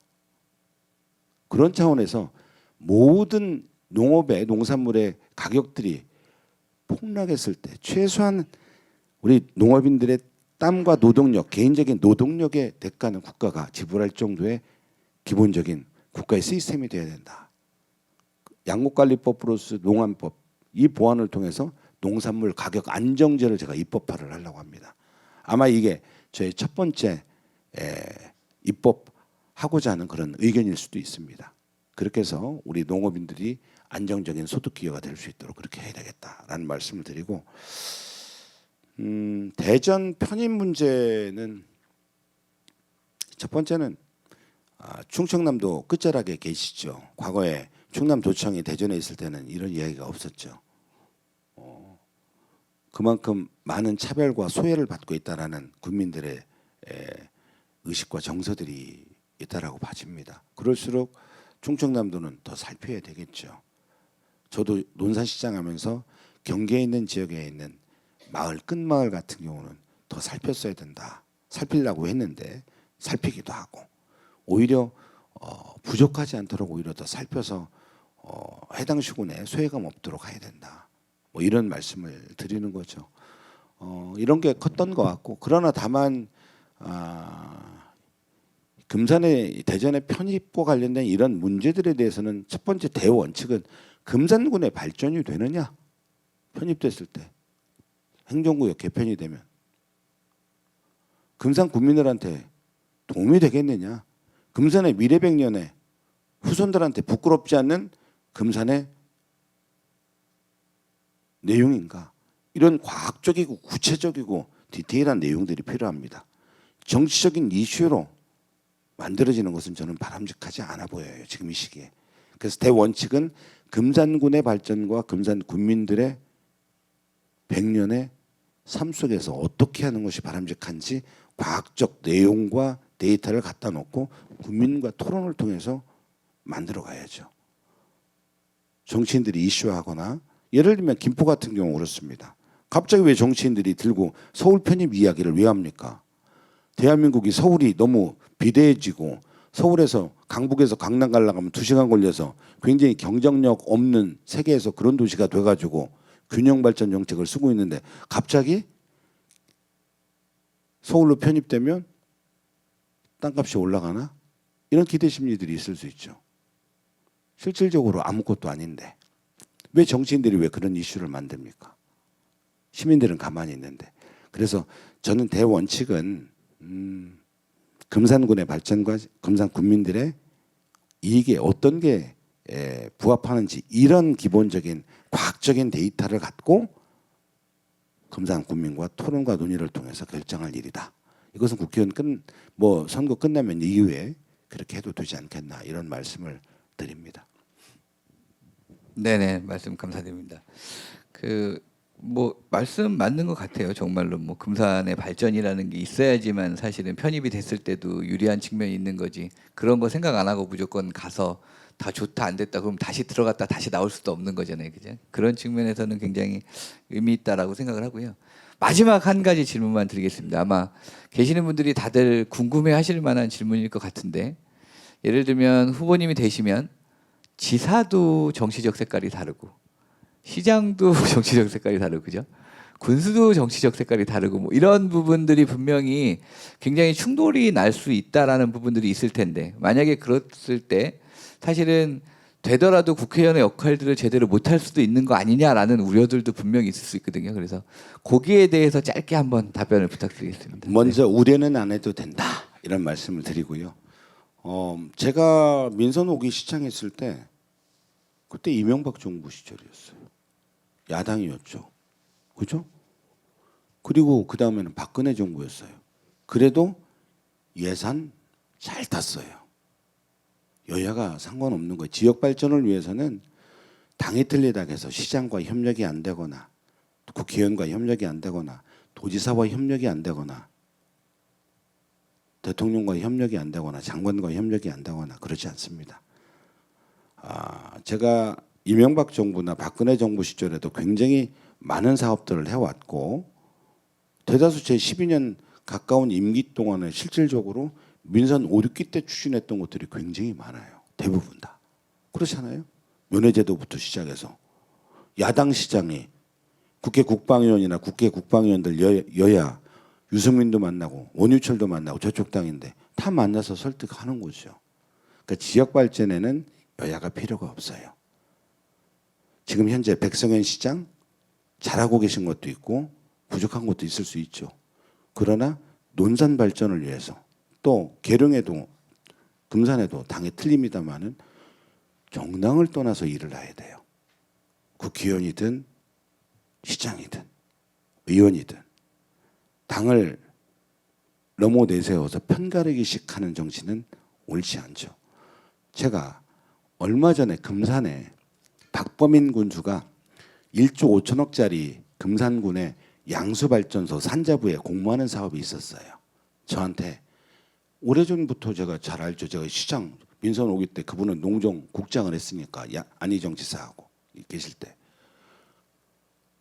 그런 차원에서 모든 농업의 농산물의 가격들이 폭락했을 때 최소한 우리 농업인들의 땀과 노동력, 개인적인 노동력의 대가는 국가가 지불할 정도의 기본적인 국가의 시스템이 돼야 된다. 양곡관리법 플러스 농안법 이 보완을 통해서 농산물 가격 안정제를 제가 입법화를 하려고 합니다. 아마 이게 저의 첫 번째 입법하고자 하는 그런 의견일 수도 있습니다. 그렇게 해서 우리 농업인들이 안정적인 소득 기여가 될 수 있도록 그렇게 해야 되겠다라는 말씀을 드리고 대전 편입 문제는 첫 번째는 충청남도 끝자락에 계시죠. 과거에 충남도청이 대전에 있을 때는 이런 이야기가 없었죠. 그만큼 많은 차별과 소외를 받고 있다라는 국민들의 의식과 정서들이 있다라고 봐집니다. 그럴수록 충청남도는 더 살펴야 되겠죠. 저도 논산시장 하면서 경계에 있는 지역에 있는 마을 끝마을 같은 경우는 더 살폈어야 된다. 살피려고 했는데 살피기도 하고 오히려 부족하지 않도록 오히려 더 살펴서 해당 시군에 소외감 없도록 해야 된다. 뭐 이런 말씀을 드리는 거죠. 이런 게 컸던 것 같고 그러나 다만 금산의 대전의 편입과 관련된 이런 문제들에 대해서는 첫 번째 대원칙은 금산군의 발전이 되느냐 편입됐을 때 행정구역 개편이 되면 금산 국민들한테 도움이 되겠느냐 금산의 미래 100년에 후손들한테 부끄럽지 않는 금산의 내용인가 이런 과학적이고 구체적이고 디테일한 내용들이 필요합니다. 정치적인 이슈로 만들어지는 것은 저는 바람직하지 않아 보여요. 지금 이 시기에. 그래서 대원칙은 금산군의 발전과 금산 군민들의 100년의 삶 속에서 어떻게 하는 것이 바람직한지 과학적 내용과 데이터를 갖다 놓고 국민과 토론을 통해서 만들어 가야죠. 정치인들이 이슈화하거나 예를 들면 김포 같은 경우 그렇습니다. 갑자기 왜 정치인들이 들고 서울 편입 이야기를 왜 합니까? 대한민국이 서울이 너무 비대해지고 서울에서 강북에서 강남 가려면 2시간 걸려서 굉장히 경쟁력 없는 세계에서 그런 도시가 돼가지고 균형 발전 정책을 쓰고 있는데 갑자기 서울로 편입되면 땅값이 올라가나? 이런 기대 심리들이 있을 수 있죠. 실질적으로 아무것도 아닌데 왜 정치인들이 왜 그런 이슈를 만듭니까? 시민들은 가만히 있는데. 그래서 저는 대원칙은 금산군의 발전과 금산 군민들의 이익에 어떤 게 부합하는지 이런 기본적인 과학적인 데이터를 갖고 금산 군민과 토론과 논의를 통해서 결정할 일이다. 이것은 국회의원 선거 끝나면 이후에 그렇게 해도 되지 않겠나 이런 말씀을 드립니다. 네네, 말씀 감사드립니다. 말씀 맞는 것 같아요. 정말로 금산의 발전이라는 게 있어야지만 사실은 편입이 됐을 때도 유리한 측면이 있는 거지. 그런 거 생각 안 하고 무조건 가서 다 좋다 안 됐다 그럼 다시 들어갔다 다시 나올 수도 없는 거잖아요, 그죠? 그런 측면에서는 굉장히 의미 있다라고 생각을 하고요. 마지막 한 가지 질문만 드리겠습니다. 아마 계시는 분들이 다들 궁금해하실 만한 질문일 것 같은데, 예를 들면 후보님이 되시면 지사도 정치적 색깔이 다르고 시장도 정치적 색깔이 다르고 그죠? 군수도 정치적 색깔이 다르고 이런 부분들이 분명히 굉장히 충돌이 날 수 있다라는 부분들이 있을 텐데, 만약에 그랬을 때 사실은 되더라도 국회의원의 역할들을 제대로 못할 수도 있는 거 아니냐라는 우려들도 분명히 있을 수 있거든요. 그래서 거기에 대해서 짧게 한번 답변을 부탁드리겠습니다. 먼저 우려는 안 해도 된다 이런 말씀을 드리고요. 제가 민선 5기 시장했을 때 그때 이명박 정부 시절이었어요. 야당이었죠. 그죠? 그리고 그 다음에는 박근혜 정부였어요. 그래도 예산 잘 탔어요. 여야가 상관없는 거예요. 지역 발전을 위해서는 당이 틀리다 해서 시장과 협력이 안 되거나 국회의원과 협력이 안 되거나 도지사와 협력이 안 되거나 대통령과 협력이 안 되거나 장관과 협력이 안 되거나 그러지 않습니다. 제가 이명박 정부나 박근혜 정부 시절에도 굉장히 많은 사업들을 해왔고 대다수 제 12년 가까운 임기 동안에 실질적으로 민선 5, 6기 때 추진했던 것들이 굉장히 많아요. 대부분 다. 그렇잖아요. 면회제도부터 시작해서 야당 시장이 국회 국방위원이나 국회 국방위원들 여야 유승민도 만나고 원유철도 만나고 저쪽 당인데 다 만나서 설득하는 거죠. 그러니까 지역 발전에는 여야가 필요가 없어요. 지금 현재 백성현 시장 잘하고 계신 것도 있고 부족한 것도 있을 수 있죠. 그러나 논산 발전을 위해서 또 계룡에도 금산에도 당이 틀립니다마는 정당을 떠나서 일을 해야 돼요. 국회의원이든 시장이든 의원이든 당을 너무 내세워서 편가르기식 하는 정치는 옳지 않죠. 제가 얼마 전에 금산에 박범인 군수가 1조 5천억짜리 금산군의 양수발전소 산자부에 공모하는 사업이 있었어요. 저한테 오래전부터 제가 잘 알죠. 제가 시장 민선 5기 때 그분은 농정 국장을 했으니까 안희정 지사하고 계실 때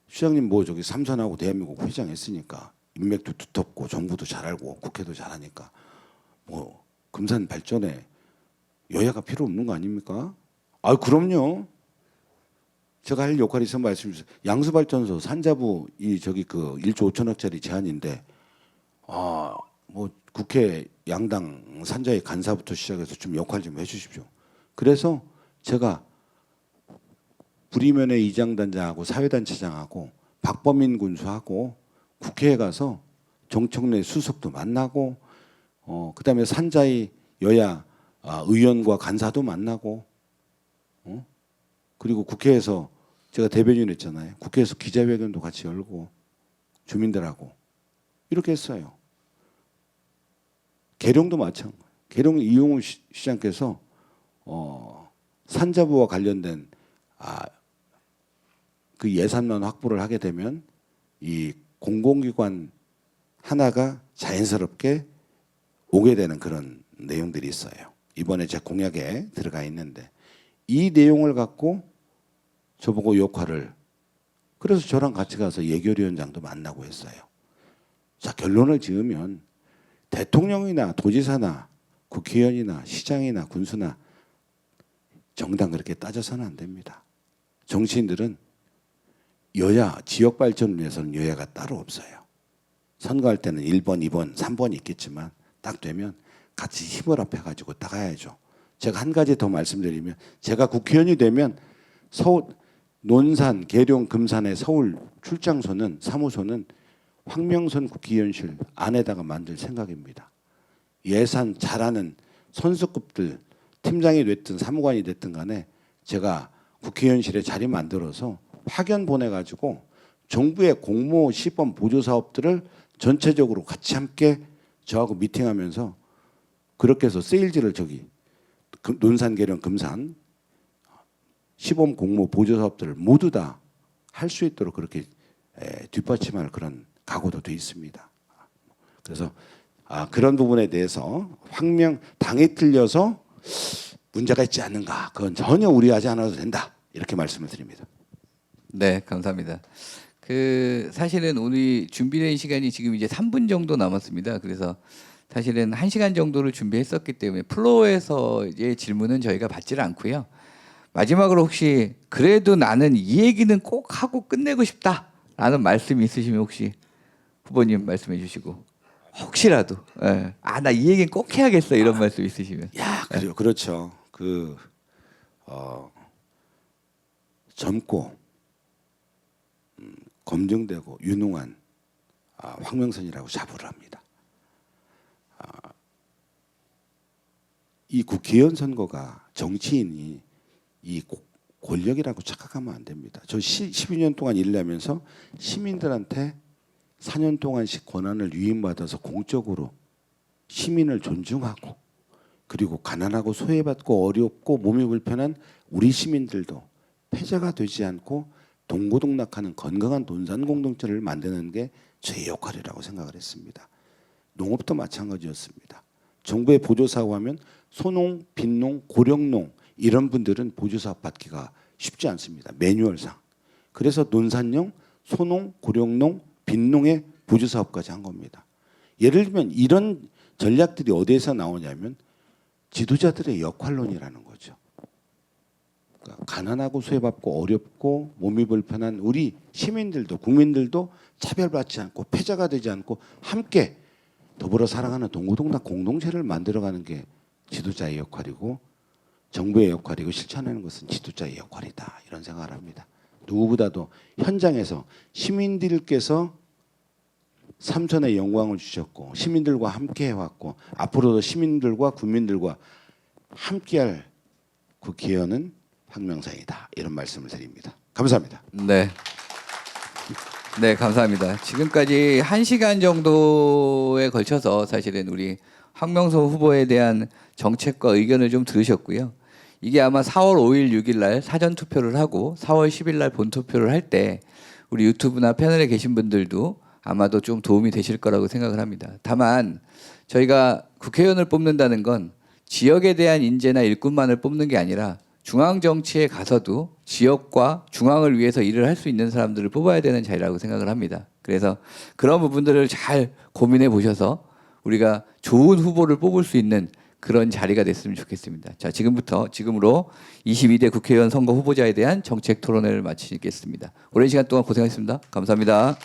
시장님 저기 삼선하고 대한민국 회장 했으니까 인맥도 두텁고 정부도 잘 알고 국회도 잘하니까 금산 발전에 여야가 필요 없는 거 아닙니까? 그럼요. 제가 할 역할이 있으면 말씀주세요. 양수발전소 산자부 저기 그 1조 5천억짜리 제안인데 국회 양당 산자의 간사부터 시작해서 좀 역할 좀 해주십시오. 그래서 제가 부리면의 이장단장하고 사회단체장하고 박범인 군수하고 국회에 가서 정청래 수석도 만나고 그다음에 산자의 여야 의원과 간사도 만나고 그리고 국회에서 제가 대변인 했잖아요. 국회에서 기자회견도 같이 열고 주민들하고 이렇게 했어요. 계룡도 마찬가지. 계룡 이용우 시장께서 산자부와 관련된 그 예산만 확보를 하게 되면 이 공공기관 하나가 자연스럽게 오게 되는 그런 내용들이 있어요. 이번에 제 공약에 들어가 있는데 이 내용을 갖고 저보고 역할을 그래서 저랑 같이 가서 예결위원장도 만나고 했어요. 자, 결론을 지으면 대통령이나 도지사나 국회의원이나 시장이나 군수나 정당 그렇게 따져서는 안 됩니다. 정치인들은 여야 지역 발전을 위해서는 여야가 따로 없어요. 선거할 때는 1번, 2번, 3번이 있겠지만 딱 되면 같이 힘을 합해가지고 따가야죠. 제가 한 가지 더 말씀드리면 제가 국회의원이 되면 서울 논산, 계룡, 금산의 서울 출장소는 사무소는 황명선 국회의원실 안에다가 만들 생각입니다. 예산 잘하는 선수급들 팀장이 됐든 사무관이 됐든 간에 제가 국회의원실에 자리 만들어서 파견 보내가지고 정부의 공모 시범 보조 사업들을 전체적으로 같이 함께 저하고 미팅하면서 그렇게 해서 세일즈를 저기 논산, 계룡, 금산 시범 공모 보조 사업들을 모두 다 할 수 있도록 그렇게 뒷받침할 그런 각오도 돼 있습니다. 그래서 그런 부분에 대해서 당이 틀려서 문제가 있지 않는가 그건 전혀 우려하지 않아도 된다 이렇게 말씀을 드립니다. 네, 감사합니다. 사실은 오늘 준비된 시간이 지금 이제 3분 정도 남았습니다. 그래서 사실은 1시간 정도를 준비했었기 때문에 플로어에서의 질문은 저희가 받지를 않고요. 마지막으로 혹시 그래도 나는 이 얘기는 꼭 하고 끝내고 싶다라는 말씀이 있으시면 혹시 후보님 말씀해 주시고 혹시라도 나 이 얘기는 꼭 해야겠어 이런 말씀 있으시면. 그렇죠. 젊고 검증되고 유능한 황명선이라고 자부를 합니다. 이 국회의원 선거가 정치인이 이 권력이라고 착각하면 안 됩니다. 저 12년 동안 일을 하면서 시민들한테 4년 동안씩 권한을 위임받아서 공적으로 시민을 존중하고 그리고 가난하고 소외받고 어렵고 몸이 불편한 우리 시민들도 패자가 되지 않고 동고동락하는 건강한 논산 공동체를 만드는 게 제 역할이라고 생각을 했습니다. 농업도 마찬가지였습니다. 정부의 보조사업 하면 소농, 빈농, 고령농 이런 분들은 보조사업 받기가 쉽지 않습니다. 매뉴얼상. 그래서 논산용, 소농, 고령농, 빈농의 보조사업까지 한 겁니다. 예를 들면 이런 전략들이 어디에서 나오냐면 지도자들의 역할론이라는 거죠. 그러니까 가난하고 소외받고 어렵고 몸이 불편한 우리 시민들도 국민들도 차별받지 않고 패자가 되지 않고 함께 더불어 살아가는 동고동락 공동체를 만들어가는 게 지도자의 역할이고 정부의 역할이고 실천하는 것은 지도자의 역할이다 이런 생각을 합니다. 누구보다도 현장에서 시민들께서 삼선의 영광을 주셨고 시민들과 함께 해왔고 앞으로도 시민들과 국민들과 함께할 국회의원은 황명선이다 이런 말씀을 드립니다. 감사합니다. 네, 감사합니다. 지금까지 1시간 정도에 걸쳐서 사실은 우리 황명선 후보에 대한 정책과 의견을 좀 들으셨고요. 이게 아마 4월 5일, 6일 날 사전 투표를 하고 4월 10일 날 본 투표를 할 때 우리 유튜브나 패널에 계신 분들도 아마도 좀 도움이 되실 거라고 생각을 합니다. 다만 저희가 국회의원을 뽑는다는 건 지역에 대한 인재나 일꾼만을 뽑는 게 아니라 중앙 정치에 가서도 지역과 중앙을 위해서 일을 할 수 있는 사람들을 뽑아야 되는 자리라고 생각을 합니다. 그래서 그런 부분들을 잘 고민해 보셔서 우리가 좋은 후보를 뽑을 수 있는 그런 자리가 됐으면 좋겠습니다. 자, 지금으로 22대 국회의원 선거 후보자에 대한 정책 토론회를 마치겠습니다. 오랜 시간 동안 고생하셨습니다. 감사합니다.